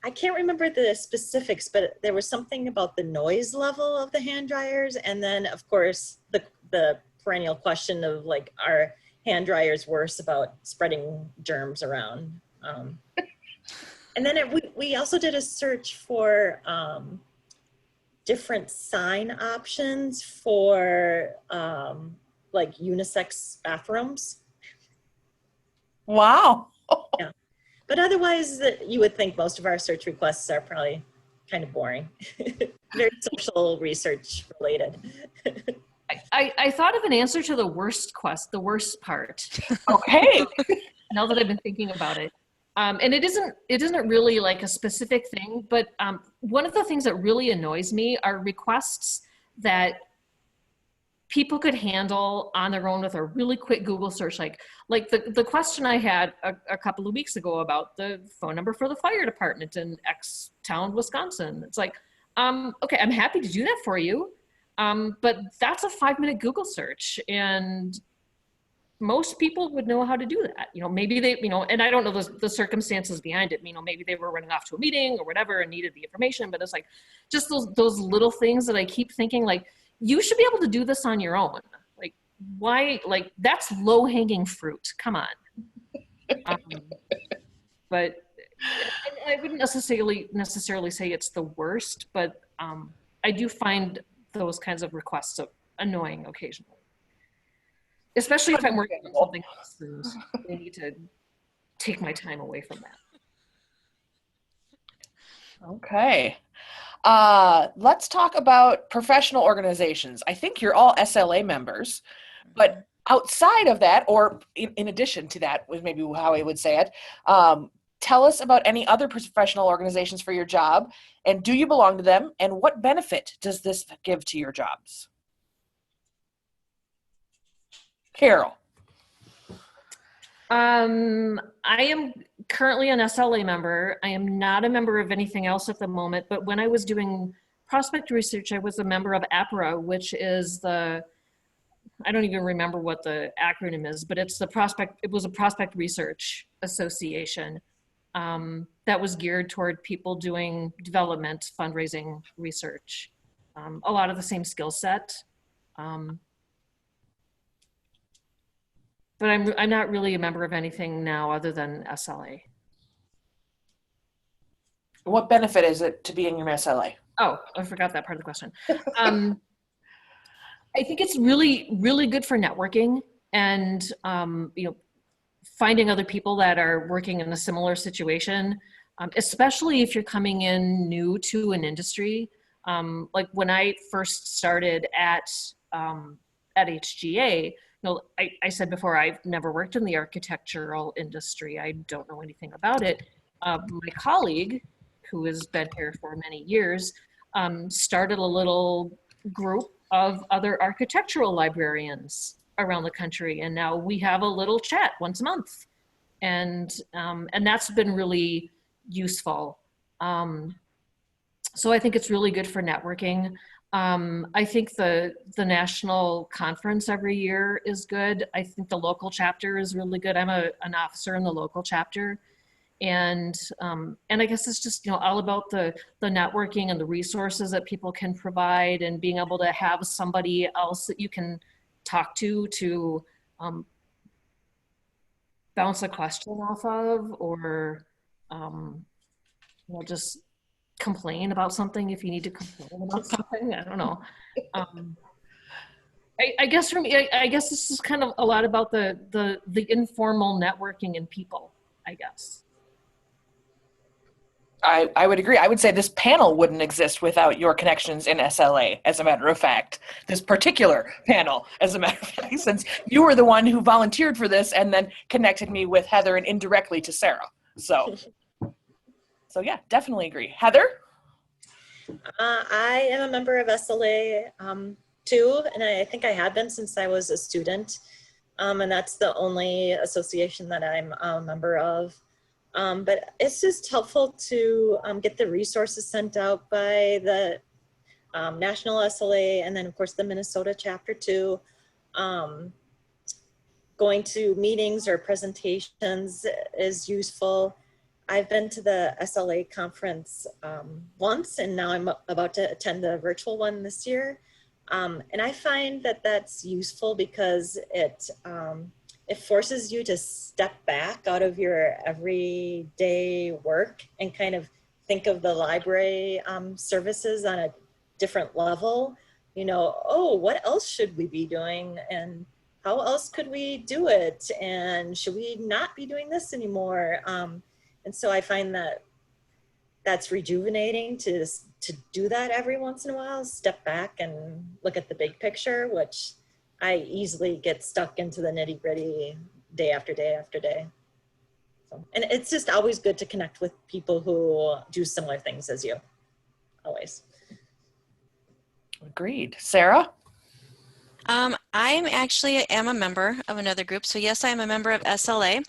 Speaker 3: I can't remember the specifics, but there was something about the noise level of the hand dryers. And then of course, the perennial question of like, are hand dryers worse about spreading germs around? And then we also did a search for different sign options for like unisex bathrooms.
Speaker 1: Wow.
Speaker 3: Yeah. But otherwise, you would think most of our search requests are probably kind of boring. Very social research related.
Speaker 2: I thought of an answer to the worst part.
Speaker 1: Okay.
Speaker 2: Now that I've been thinking about it. And it isn't really like a specific thing, but one of the things that really annoys me are requests that people could handle on their own with a really quick Google search. Like the question I had a couple of weeks ago about the phone number for the fire department in X town, Wisconsin. It's like, okay, I'm happy to do that for you. But that's a 5-minute Google search, and most people would know how to do that. Maybe they, and I don't know the circumstances behind it. Maybe they were running off to a meeting or whatever and needed the information, but it's like just those little things that I keep thinking, like, you should be able to do this on your own. Like, why? Like, that's low hanging fruit. Come on. But I wouldn't necessarily say it's the worst, but I do find those kinds of requests annoying occasionally. Especially if I'm working on something else and I need to take my time away from that.
Speaker 1: Okay. Let's talk about professional organizations. I think you're all SLA members, but outside of that, or in addition to that, was maybe how I would say it, tell us about any other professional organizations for your job, and do you belong to them, and what benefit does this give to your jobs? Carol.
Speaker 2: I am currently an SLA member. I am not a member of anything else at the moment, but when I was doing prospect research, I was a member of APRA, which is I don't even remember what the acronym is, but it was a prospect research association that was geared toward people doing development, fundraising, research. A lot of the same skill set. But I'm not really a member of anything now other than SLA.
Speaker 1: What benefit is it to be in your SLA?
Speaker 2: Oh, I forgot that part of the question. I think it's really, really good for networking and finding other people that are working in a similar situation, especially if you're coming in new to an industry. Like when I first started at HGA, I said before, I've never worked in the architectural industry. I don't know anything about it. My colleague, who has been here for many years, started a little group of other architectural librarians around the country. And now we have a little chat once a month. And that's been really useful. So I think it's really good for networking. I think the national conference every year is good. I think the local chapter is really good. I'm an officer in the local chapter. And I guess it's just, all about the networking and the resources that people can provide and being able to have somebody else that you can talk to bounce a question off of, or just complain about something if you need to complain about something. I don't know. I guess for me, I guess this is kind of a lot about the informal networking and people, I guess.
Speaker 1: I would agree. I would say this panel wouldn't exist without your connections in SLA, as a matter of fact. This particular panel, as a matter of fact, since you were the one who volunteered for this and then connected me with Heather and indirectly to Sarah. So yeah, definitely agree. Heather?
Speaker 3: I am a member of SLA too, and I think I have been since I was a student. And that's the only association that I'm a member of. But it's just helpful to get the resources sent out by the National SLA, and then of course the Minnesota chapter too. Going to meetings or presentations is useful. I've been to the SLA conference once, and now I'm about to attend the virtual one this year. And I find that that's useful because it forces you to step back out of your everyday work and kind of think of the library services on a different level. Oh, what else should we be doing? And how else could we do it? And should we not be doing this anymore? And so I find that that's rejuvenating to do that every once in a while, step back and look at the big picture, which I easily get stuck into the nitty gritty day after day after day. So, and it's just always good to connect with people who do similar things as you, always.
Speaker 1: Agreed. Sarah?
Speaker 4: I am a member of another group. So yes, I am a member of SLA.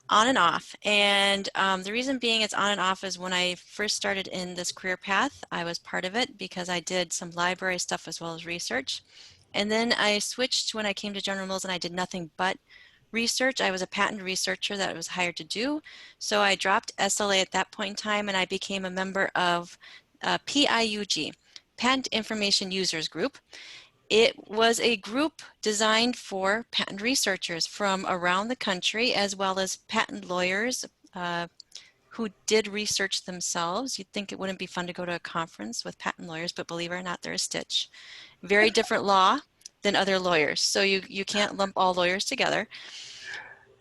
Speaker 4: On and off. And the reason being it's on and off is when I first started in this career path, I was part of it because I did some library stuff as well as research. And then I switched when I came to General Mills and I did nothing but research. I was a patent researcher that I was hired to do. So I dropped SLA at that point in time and I became a member of PIUG, Patent Information Users Group. It was a group designed for patent researchers from around the country, as well as patent lawyers who did research themselves. You'd think it wouldn't be fun to go to a conference with patent lawyers, but believe it or not, they're a stitch. Very different law than other lawyers, so you can't lump all lawyers together.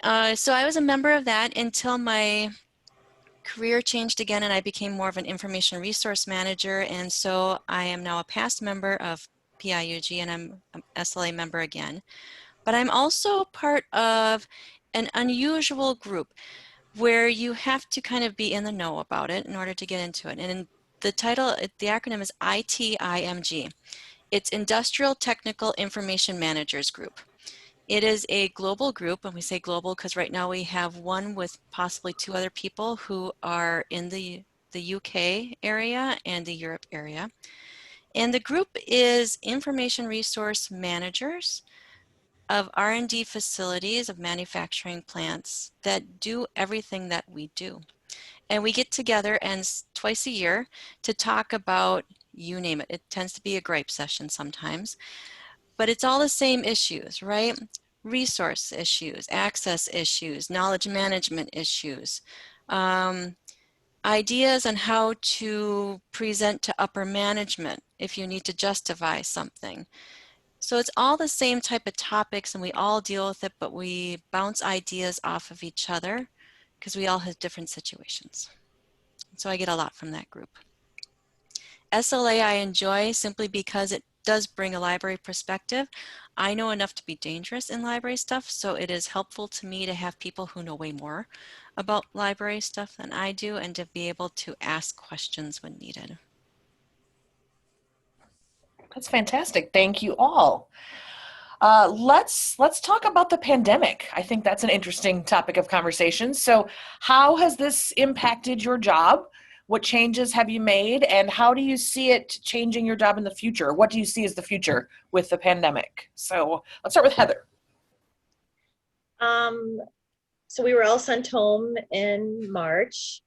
Speaker 4: So I was a member of that until my career changed again and I became more of an information resource manager, and so I am now a past member of PIUG and I'm an SLA member again. But I'm also part of an unusual group where you have to kind of be in the know about it in order to get into it. And the acronym is ITIMG. It's Industrial Technical Information Managers Group. It is a global group, and we say global because right now we have one with possibly 2 other people who are in the UK area and the Europe area. And the group is information resource managers of R&D facilities of manufacturing plants that do everything that we do. And we get together and twice a year to talk about, you name it. It tends to be a gripe session sometimes, but it's all the same issues, right? Resource issues, access issues, knowledge management issues, ideas on how to present to upper management if you need to justify something. So it's all the same type of topics and we all deal with it, but we bounce ideas off of each other because we all have different situations. So I get a lot from that group. SLA I enjoy simply because it does bring a library perspective. I know enough to be dangerous in library stuff, so it is helpful to me to have people who know way more about library stuff than I do and to be able to ask questions when needed.
Speaker 1: That's fantastic. Thank you all. Let's talk about the pandemic. I think that's an interesting topic of conversation. So how has this impacted your job? What changes have you made, and how do you see it changing your job in the future? What do you see as the future with the pandemic? So let's start with Heather.
Speaker 3: So we were all sent home in March,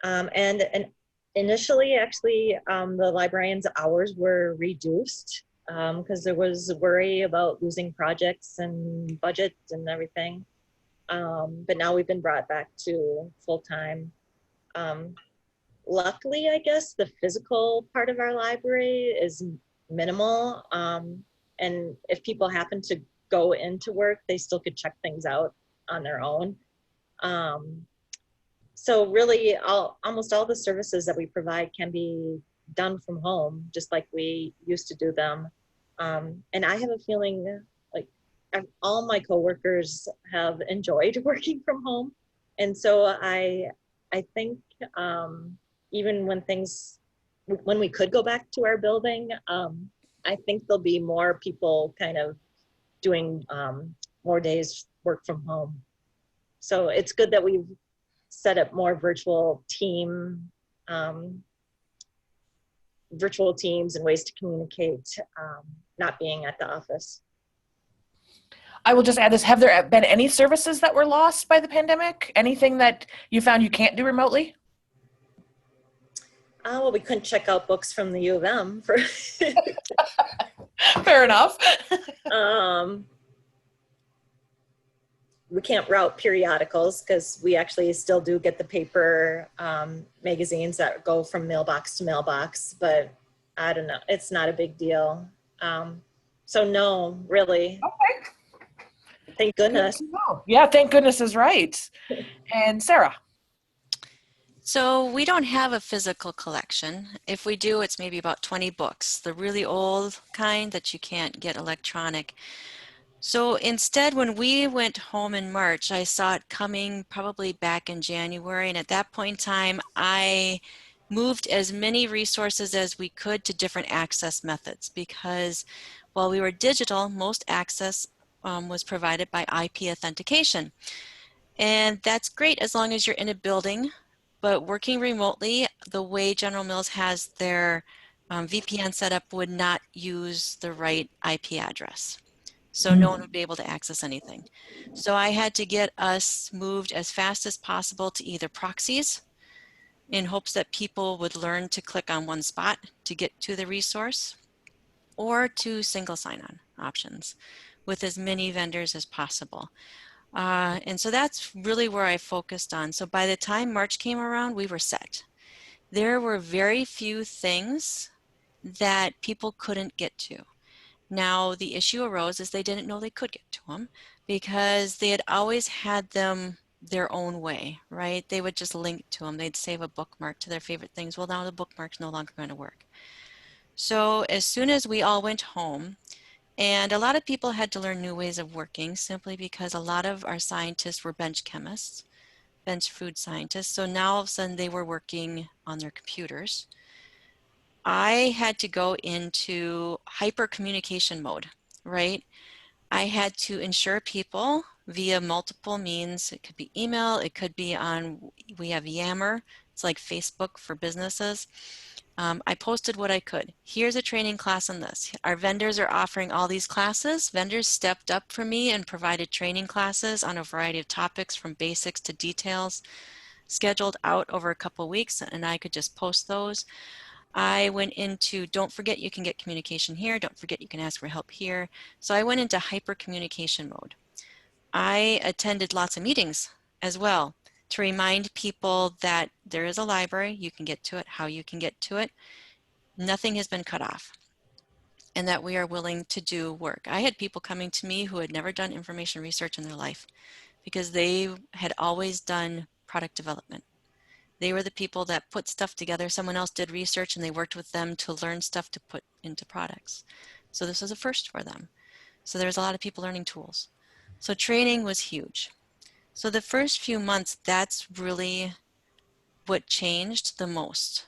Speaker 3: and initially, actually, the librarians' hours were reduced because there was worry about losing projects and budgets and everything. But now we've been brought back to full-time. Luckily, I guess, the physical part of our library is minimal. And if people happen to go into work, they still could check things out on their own. So really, almost all the services that we provide can be done from home, just like we used to do them. And I have a feeling like all my coworkers have enjoyed working from home. And so I think even when we could go back to our building, I think there'll be more people kind of doing more days work from home. So it's good that we've set up more virtual teams and ways to communicate, not being at the office.
Speaker 1: I will just add this. Have there been any services that were lost by the pandemic? Anything that you found you can't do remotely?
Speaker 3: Well, we couldn't check out books from the U of M.
Speaker 1: Fair enough. We can't route periodicals because we actually still do get the paper magazines that go from mailbox to mailbox, but I don't know. It's not a big deal. So no, really. Okay.
Speaker 3: Thank goodness.
Speaker 1: Yeah, thank goodness is right. And Sarah.
Speaker 4: So we don't have a physical collection. If we do, it's maybe about 20 books, the really old kind that you can't get electronic. So instead, when we went home in March, I saw it coming probably back in January. And at that point in time, I moved as many resources as we could to different access methods because while we were digital, most access was provided by IP authentication. And that's great as long as you're in a building, but working remotely, the way General Mills has their VPN set up would not use the right IP address. So no one would be able to access anything. So I had to get us moved as fast as possible to either proxies in hopes that people would learn to click on one spot to get to the resource, or to single sign-on options with as many vendors as possible. And so that's really where I focused on. So by the time March came around, we were set. There were very few things that people couldn't get to. Now, the issue arose is they didn't know they could get to them because they had always had them their own way, right? They would just link to them. They'd save a bookmark to their favorite things. Well, now the bookmark's no longer going to work. So as soon as we all went home, and a lot of people had to learn new ways of working simply because a lot of our scientists were bench chemists, bench food scientists. So now all of a sudden they were working on their computers. I had to go into hyper communication mode, right? I had to ensure people via multiple means. It could be email, it could be on, we have Yammer, it's like Facebook for businesses. I posted what I could. Here's a training class on this. Our vendors are offering all these classes. Vendors stepped up for me and provided training classes on a variety of topics from basics to details, scheduled out over a couple of weeks, and I could just post those. I went into, don't forget you can get communication here, don't forget you can ask for help here. So I went into hyper communication mode. I attended lots of meetings as well to remind people that there is a library, you can get to it, how you can get to it. Nothing has been cut off, and that we are willing to do work. I had people coming to me who had never done information research in their life because they had always done product development. They were the people that put stuff together. Someone else did research and they worked with them to learn stuff to put into products. So this was a first for them. So there was a lot of people learning tools. So training was huge. So the first few months, that's really what changed the most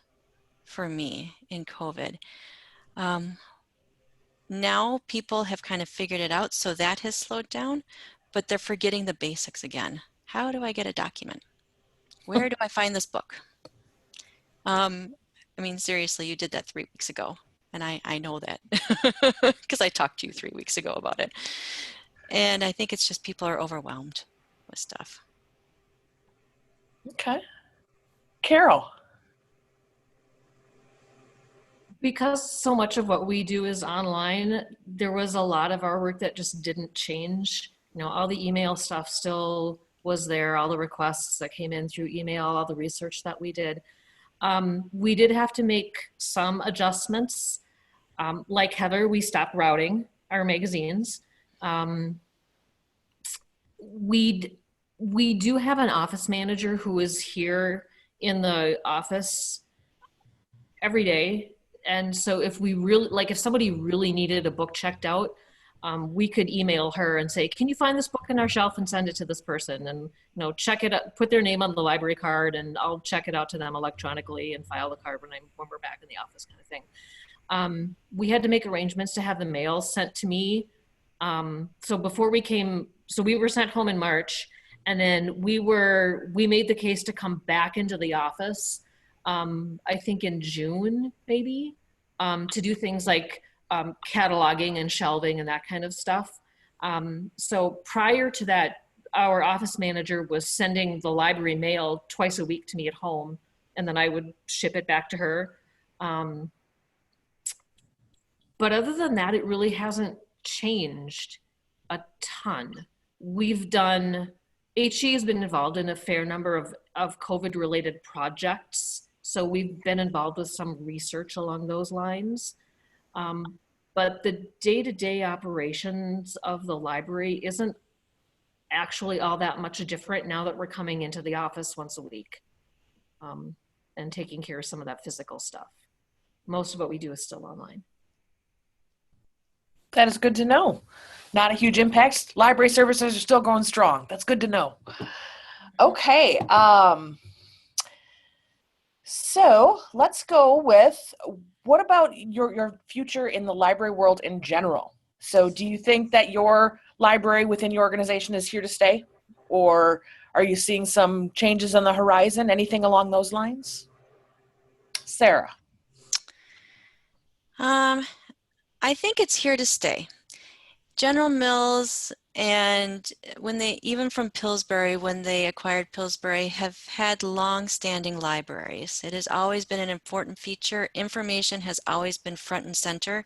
Speaker 4: for me in COVID. Now people have kind of figured it out, so that has slowed down, but they're forgetting the basics again. How do I get a document? Where do I find this book? I mean, seriously, you did that 3 weeks ago, and I know that because I talked to you 3 weeks ago about it. And I think it's just people are overwhelmed with stuff.
Speaker 1: Okay. Carol.
Speaker 2: Because so much of what we do is online, there was a lot of our work that just didn't change. You know, all the email stuff still was there, all the requests that came in through email, all the research that we did. We did have to make some adjustments. Like Heather, we stopped routing our magazines. We do have an office manager who is here in the office every day. And so if we really, like if somebody really needed a book checked out, we could email her and say, can you find this book in our shelf and send it to this person? And, you know, check it up, put their name on the library card, and I'll check it out to them electronically and file the card when we're back in the office, kind of thing. We had to make arrangements to have the mail sent to me. So before we came, so we were sent home in March, and then we made the case to come back into the office, I think in June, maybe, to do things like cataloging and shelving and that kind of stuff. So prior to that, our office manager was sending the library mail twice a week to me at home, and then I would ship it back to her. But other than that, it really hasn't changed a ton. HG has been involved in a fair number of COVID-related projects. So we've been involved with some research along those lines. But the day-to-day operations of the library isn't actually all that much different now that we're coming into the office once a week and taking care of some of that physical stuff. Most of what we do is still online.
Speaker 1: That is good to know. Not a huge impact. Library services are still going strong. That's good to know. Okay. So let's go with, what about your future in the library world in general? So do you think that your library within your organization is here to stay? Or are you seeing some changes on the horizon? Anything along those lines? Sarah.
Speaker 4: I think it's here to stay. General Mills, and even from Pillsbury, when they acquired Pillsbury, have had long-standing libraries. It has always been an important feature. Information has always been front and center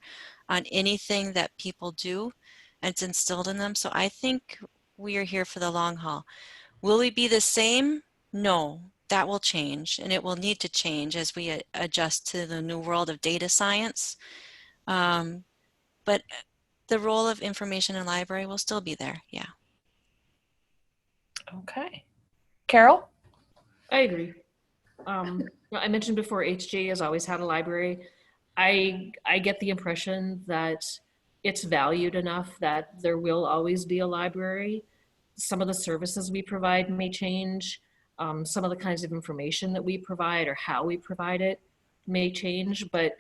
Speaker 4: on anything that people do, and it's instilled in them. So I think we are here for the long haul. Will we be the same? No, that will change, and it will need to change as we adjust to the new world of data science. But the role of information in library will still be there, yeah.
Speaker 1: Okay. Carol?
Speaker 2: I agree. I mentioned before, HJ has always had a library. I get the impression that it's valued enough that there will always be a library. Some of the services we provide may change. Some of the kinds of information that we provide or how we provide it may change, but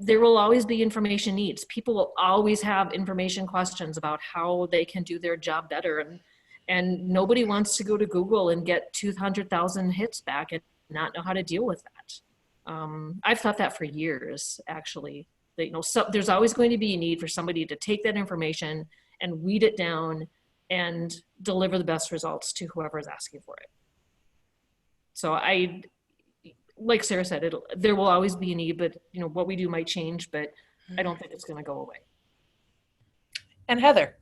Speaker 2: there will always be information needs. People will always have information questions about how they can do their job better. And nobody wants to go to Google and get 200,000 hits back and not know how to deal with that. I've thought that for years, actually. That, you know, so there's always going to be a need for somebody to take that information and weed it down and deliver the best results to whoever is asking for it. So like Sarah said, there will always be a need, but you know, what we do might change, but I don't think it's going to go away.
Speaker 1: And Heather?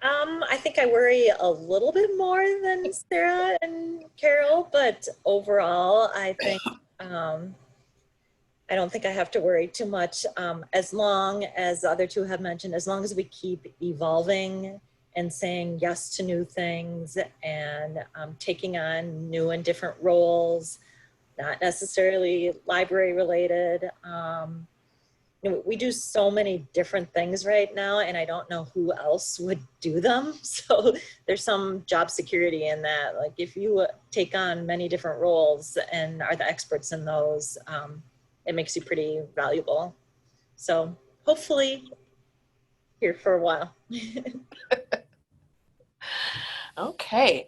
Speaker 3: I think I worry a little bit more than Sarah and Carol, but overall, I think, I don't think I have to worry too much, as long as the other two have mentioned, as long as we keep evolving and saying yes to new things and taking on new and different roles, not necessarily library related. You know, we do so many different things right now, and I don't know who else would do them. So there's some job security in that. Like if you take on many different roles and are the experts in those, it makes you pretty valuable. So hopefully here for a while.
Speaker 1: Okay.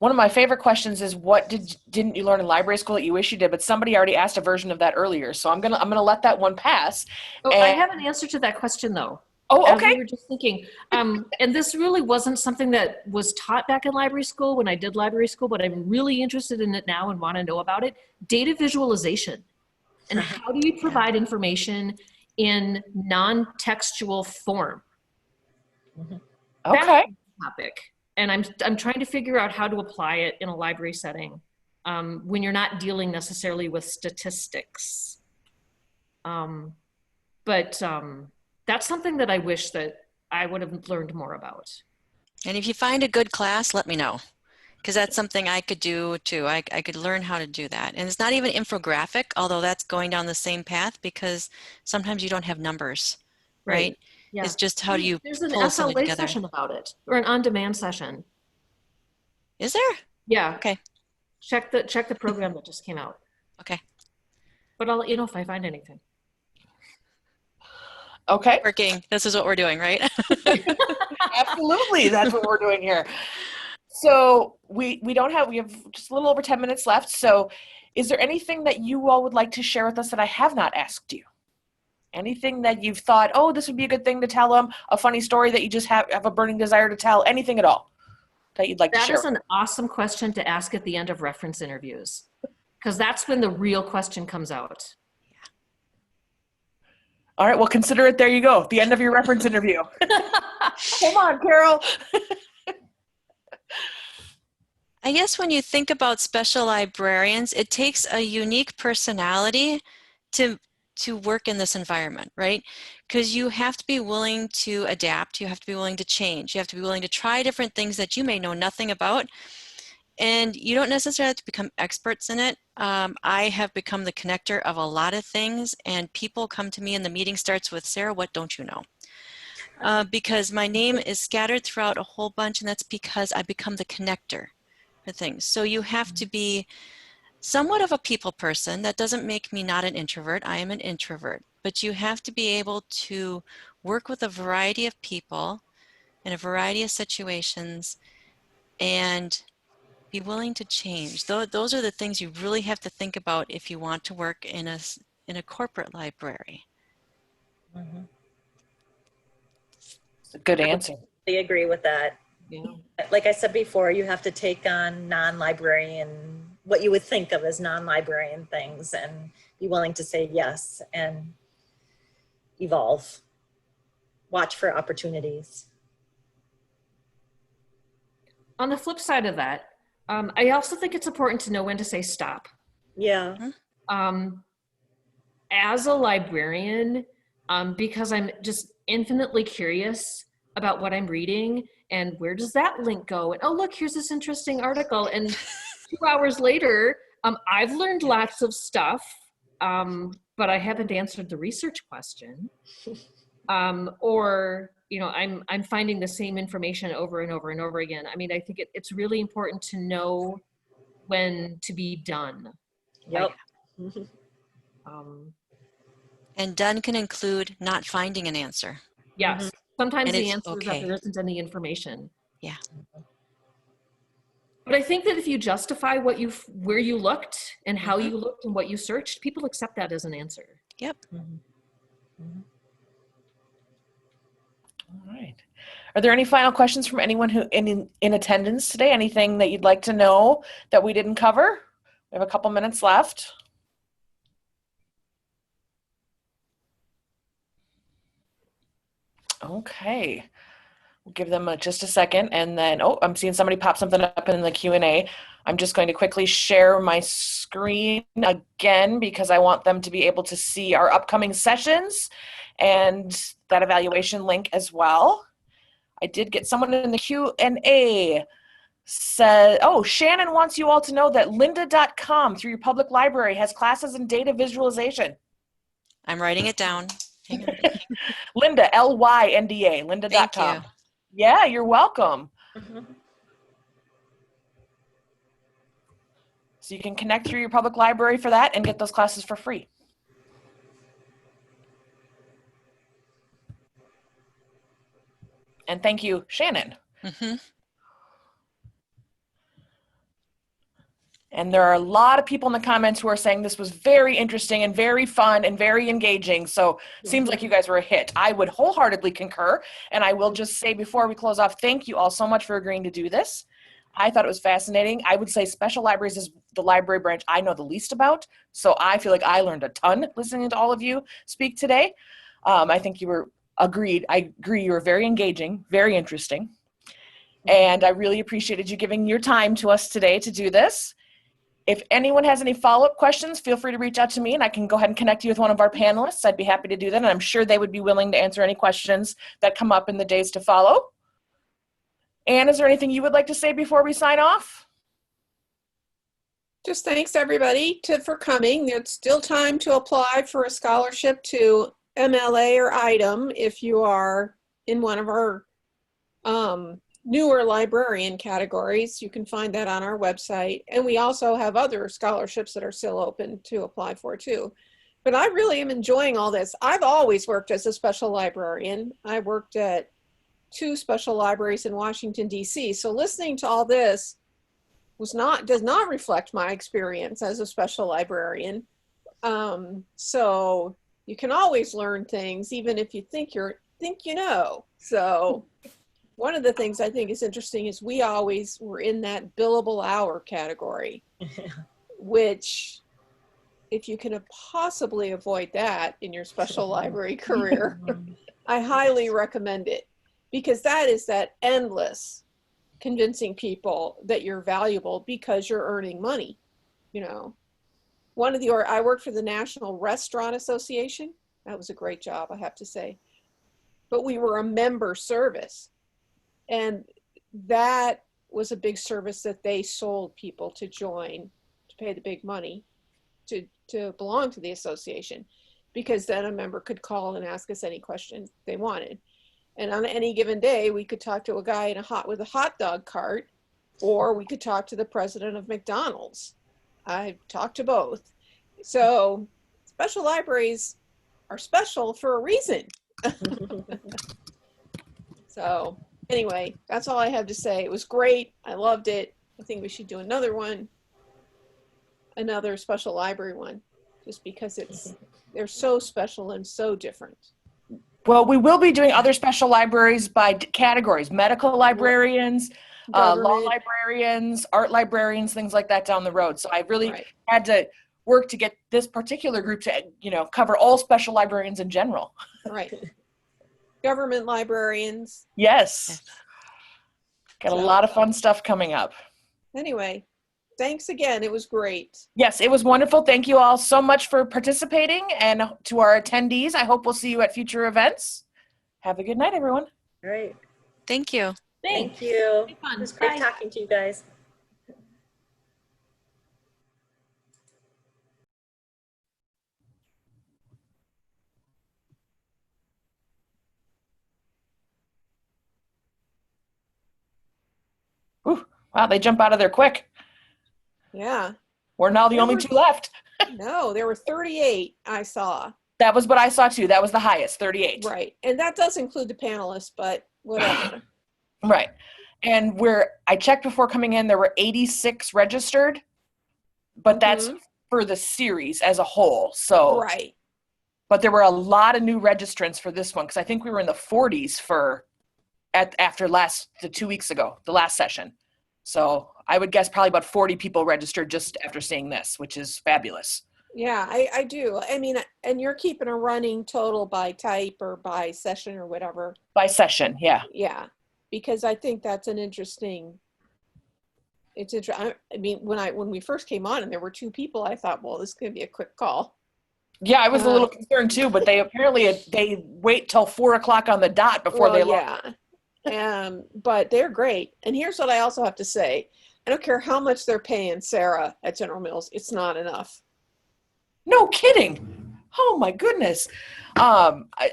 Speaker 1: One of my favorite questions is, what didn't you learn in library school that you wish you did? But somebody already asked a version of that earlier, so I'm gonna let that one pass.
Speaker 2: Oh, I have an answer to that question though.
Speaker 1: Oh,
Speaker 2: As
Speaker 1: okay.
Speaker 2: we were just thinking, and this really wasn't something that was taught back in library school when I did library school, but I'm really interested in it now and want to know about it. Data visualization, and how do you provide information in non-textual form?
Speaker 1: Okay.
Speaker 2: That's the topic. And I'm trying to figure out how to apply it in a library setting when you're not dealing necessarily with statistics. But that's something that I wish that I would have learned more about.
Speaker 4: And if you find a good class, let me know, because that's something I could do too. I could learn how to do that. And it's not even infographic, although that's going down the same path, because sometimes you don't have numbers, right?
Speaker 2: Yeah.
Speaker 4: It's just how do you
Speaker 2: There's an
Speaker 4: pull something
Speaker 2: SLA
Speaker 4: together.
Speaker 2: session about it, or an on-demand session.
Speaker 4: Is there?
Speaker 2: Yeah.
Speaker 4: Okay.
Speaker 2: Check the program that just came out.
Speaker 4: Okay.
Speaker 2: But I'll let you know if I find anything.
Speaker 1: Okay.
Speaker 4: Working. This is what we're doing, right?
Speaker 1: Absolutely. That's what we're doing here. So we have just a little over 10 minutes left. So is there anything that you all would like to share with us that I have not asked you? Anything that you've thought, oh, this would be a good thing to tell them, a funny story that you just have a burning desire to tell, anything at all that you'd like to share?
Speaker 2: That is an awesome question to ask at the end of reference interviews, because that's when the real question comes out.
Speaker 1: All right, well, consider it. There you go. The end of your reference interview. Come on, Carol.
Speaker 4: I guess when you think about special librarians, it takes a unique personality to work in this environment, right? Because you have to be willing to adapt, you have to be willing to change, you have to be willing to try different things that you may know nothing about, and you don't necessarily have to become experts in it. I have become the connector of a lot of things, and people come to me and the meeting starts with, Sarah, what don't you know? Because my name is scattered throughout a whole bunch, and that's because I become the connector for things. So you have to be somewhat of a people person. That doesn't make me not an introvert. I am an introvert. But you have to be able to work with a variety of people in a variety of situations and be willing to change. Those are the things you really have to think about if you want to work in a corporate library.
Speaker 3: Mm-hmm.
Speaker 1: It's a good answer.
Speaker 3: I agree with that.
Speaker 2: Yeah.
Speaker 3: Like I said before, you have to take on non-librarian, what you would think of as non-librarian things, and be willing to say yes and evolve. Watch for opportunities.
Speaker 2: On the flip side of that, I also think it's important to know when to say stop.
Speaker 3: Yeah.
Speaker 2: As a librarian, because I'm just infinitely curious about what I'm reading and where does that link go? And oh, look, here's this interesting article. And 2 hours later, I've learned lots of stuff, but I haven't answered the research question. Or, you know, I'm finding the same information over and over and over again. I mean, I think it's really important to know when to be done.
Speaker 3: Yep.
Speaker 4: And done can include not finding an answer.
Speaker 2: Yes. Sometimes
Speaker 4: And
Speaker 2: the
Speaker 4: it's
Speaker 2: answer is that
Speaker 4: okay.
Speaker 2: there isn't any information.
Speaker 4: Yeah.
Speaker 2: But I think that if you justify where you looked and how you looked and what you searched, people accept that as an answer.
Speaker 4: Yep.
Speaker 1: All right. Are there any final questions from anyone who in attendance today? Anything that you'd like to know that we didn't cover? We have a couple minutes left. Okay. We'll give them just a second, and then, oh, I'm seeing somebody pop something up in the Q&A. I'm just going to quickly share my screen again because I want them to be able to see our upcoming sessions and that evaluation link as well. I did get someone in the Q&A said, oh, Shannon wants you all to know that lynda.com through your public library has classes in data visualization.
Speaker 4: I'm writing it down. Hang on.
Speaker 1: Lynda, L-Y-N-D-A, lynda.com.
Speaker 4: Thank you.
Speaker 1: Yeah, you're welcome. So you can connect through your public library for that and get those classes for free. And thank you, Shannon. And there are a lot of people in the comments who are saying this was very interesting and very fun and very engaging. So seems like you guys were a hit. I would wholeheartedly concur. And I will just say before we close off, thank you all so much for agreeing to do this. I thought it was fascinating. I would say special libraries is the library branch I know the least about. So I feel like I learned a ton listening to all of you speak today. I think you were agreed. I agree you were very engaging, very interesting. And I really appreciated you giving your time to us today to do this. If anyone has any follow-up questions, feel free to reach out to me and I can go ahead and connect you with one of our panelists. I'd be happy to do that. And I'm sure they would be willing to answer any questions that come up in the days to follow. Anne, is there anything you would like to say before we sign off?
Speaker 5: Just thanks everybody for coming. There's still time to apply for a scholarship to MLA or ITEM if you are in one of our newer librarian categories. You can find that on our website. And we also have other scholarships that are still open to apply for too. But I really am enjoying all this. I've always worked as a special librarian. I worked at 2 special libraries in Washington, D.C. So listening to all this does not reflect my experience as a special librarian. So you can always learn things, even if you think you know. So one of the things I think is interesting is we always were in that billable hour category, which if you can possibly avoid that in your special library career, I highly recommend it, because that is that endless convincing people that you're valuable because you're earning money. You know, I worked for the National Restaurant Association. That was a great job, I have to say. But we were a member service. And that was a big service that they sold people to join, to pay the big money to belong to the association, because then a member could call and ask us any questions they wanted. And on any given day, we could talk to a guy with a hot dog cart, or we could talk to the president of McDonald's. I've talked to both. So special libraries are special for a reason. So anyway, that's all I have to say. It was great. I loved it. I think we should do another one, another special library one, just because they're so special and so different.
Speaker 1: Well, we will be doing other special libraries by categories: medical librarians, law librarians, art librarians, things like that down the road. So I really had to work to get this particular group to, cover all special librarians in general.
Speaker 5: Right. Government librarians.
Speaker 1: Yes. Got a lot of fun stuff coming up.
Speaker 5: Anyway, thanks again. It was great.
Speaker 1: Yes, it was wonderful. Thank you all so much for participating. And to our attendees, I hope we'll see you at future events. Have a good night, everyone.
Speaker 3: Great.
Speaker 4: Thank you.
Speaker 3: Thank you. It was great talking to you guys.
Speaker 1: Ooh, wow, they jump out of there quick.
Speaker 5: Yeah.
Speaker 1: We're now the
Speaker 5: There
Speaker 1: only
Speaker 5: were-
Speaker 1: two left.
Speaker 5: No, there were 38 I saw.
Speaker 1: That was what I saw too. That was the highest, 38.
Speaker 5: Right. And that does include the panelists, but whatever.
Speaker 1: Right. And I checked before coming in, there were 86 registered, but that's
Speaker 5: Mhm.
Speaker 1: for the series as a whole. So,
Speaker 5: Right.
Speaker 1: but there were a lot of new registrants for this one because I think we were in the 40s after the 2 weeks ago, the last session. So I would guess probably about 40 people registered just after seeing this, which is fabulous.
Speaker 5: Yeah, I do. I mean, and you're keeping a running total by type or by session or whatever.
Speaker 1: By session, yeah.
Speaker 5: Yeah, because I think that's an interesting. It's interesting. I mean, when we first came on and there were two people, I thought, well, this is going to be a quick call.
Speaker 1: Yeah, I was a little concerned too, but they wait till 4 o'clock on the dot before they log.
Speaker 5: Yeah. But they're great. And here's what I also have to say: I don't care how much they're paying Sarah at General Mills, it's not enough.
Speaker 1: No kidding. Oh my goodness.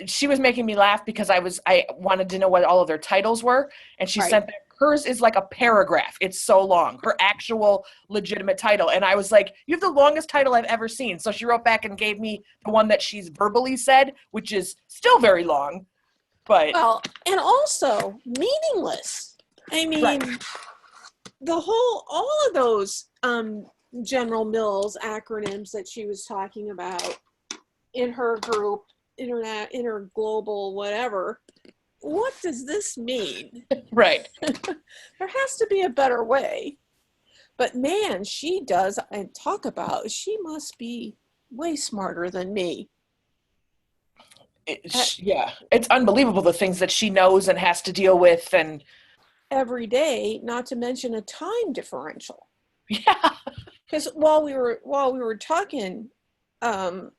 Speaker 1: She was making me laugh because I wanted to know what all of their titles were, and she
Speaker 5: Right.
Speaker 1: sent back hers is like a paragraph. It's so long. Her actual legitimate title. And I was like, you have the longest title I've ever seen. So she wrote back and gave me the one that she's verbally said, which is still very long. But
Speaker 5: Well, and also meaningless. I mean,
Speaker 1: Right.
Speaker 5: all of those General Mills acronyms that she was talking about in her group, interglobal, whatever. What does this mean?
Speaker 1: right.
Speaker 5: There has to be a better way. But man, she does, and she must be way smarter than me.
Speaker 1: Yeah, it's unbelievable the things that she knows and has to deal with, and
Speaker 5: Every day, not to mention a time differential.
Speaker 1: yeah,
Speaker 5: Because while we were talking, after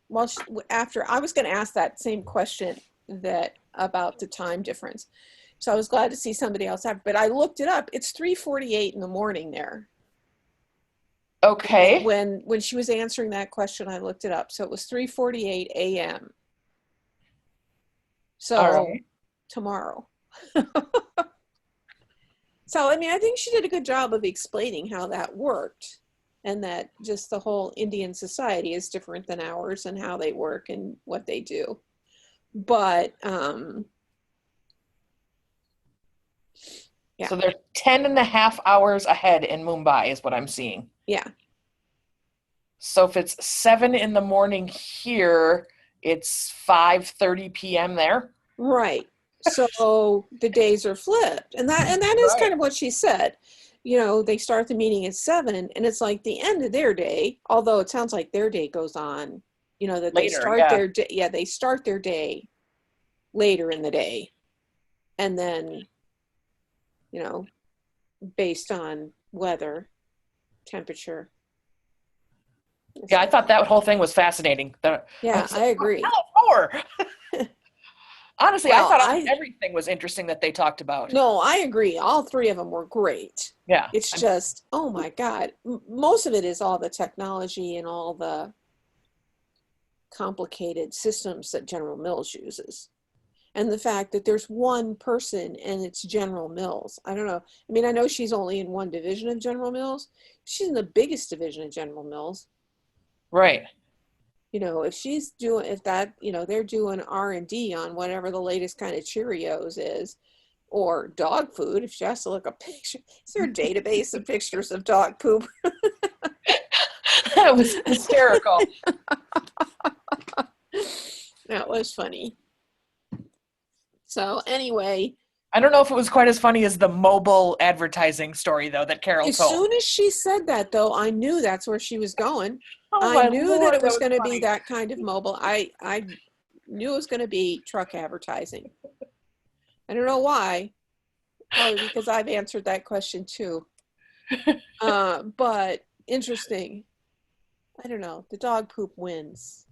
Speaker 5: I was going to ask that same question about the time difference, so I was glad to see somebody else have. But I looked it up. It's 3:48 in the morning there.
Speaker 1: okay.
Speaker 5: When she was answering that question, I looked it up. So it was 3:48 a.m. So
Speaker 1: All right.
Speaker 5: tomorrow. So I mean, I think she did a good job of explaining how that worked. And that just the whole Indian society is different than ours and how they work and what they do. But yeah.
Speaker 1: So they're 10 and a half hours ahead in Mumbai is what I'm seeing.
Speaker 5: Yeah.
Speaker 1: So if it's 7 in the morning here, it's 5:30 p.m. there.
Speaker 5: Right. So the days are flipped. And that is
Speaker 1: Right.
Speaker 5: kind of what she said. You know, they start the meeting at 7 and it's like the end of their day, although it sounds like their day goes on, you know, that
Speaker 1: Later,
Speaker 5: they start
Speaker 1: yeah.
Speaker 5: their day. Yeah, they start their day later in the day. And then, you know, based on weather, temperature.
Speaker 1: Yeah, I thought that whole thing was fascinating.
Speaker 5: Yeah, I agree.
Speaker 1: More. Honestly,
Speaker 5: Well,
Speaker 1: I thought everything was interesting that they talked about.
Speaker 5: No, I agree. All three of them were great.
Speaker 1: Yeah.
Speaker 5: It's just, oh my God. Most of it is all the technology and all the complicated systems that General Mills uses. And the fact that there's one person and it's General Mills. I don't know. I mean, I know she's only in one division of General Mills. She's in the biggest division of General Mills.
Speaker 1: Right.
Speaker 5: You know, they're doing R&D on whatever the latest kind of Cheerios is, or dog food. If she has to look a picture, is there a database of pictures of dog poop?
Speaker 1: That was hysterical.
Speaker 5: That was funny. So anyway,
Speaker 1: I don't know if it was quite as funny as the mobile advertising story, though, that Carol
Speaker 5: as
Speaker 1: told.
Speaker 5: soon as she said that, though, I knew that's where she was going.
Speaker 1: Oh,
Speaker 5: I knew that it was going to
Speaker 1: funny.
Speaker 5: be that kind of mobile. I knew it was going to be truck advertising. I don't know why. Probably because I've answered that question too. But interesting. I don't know. The dog poop wins.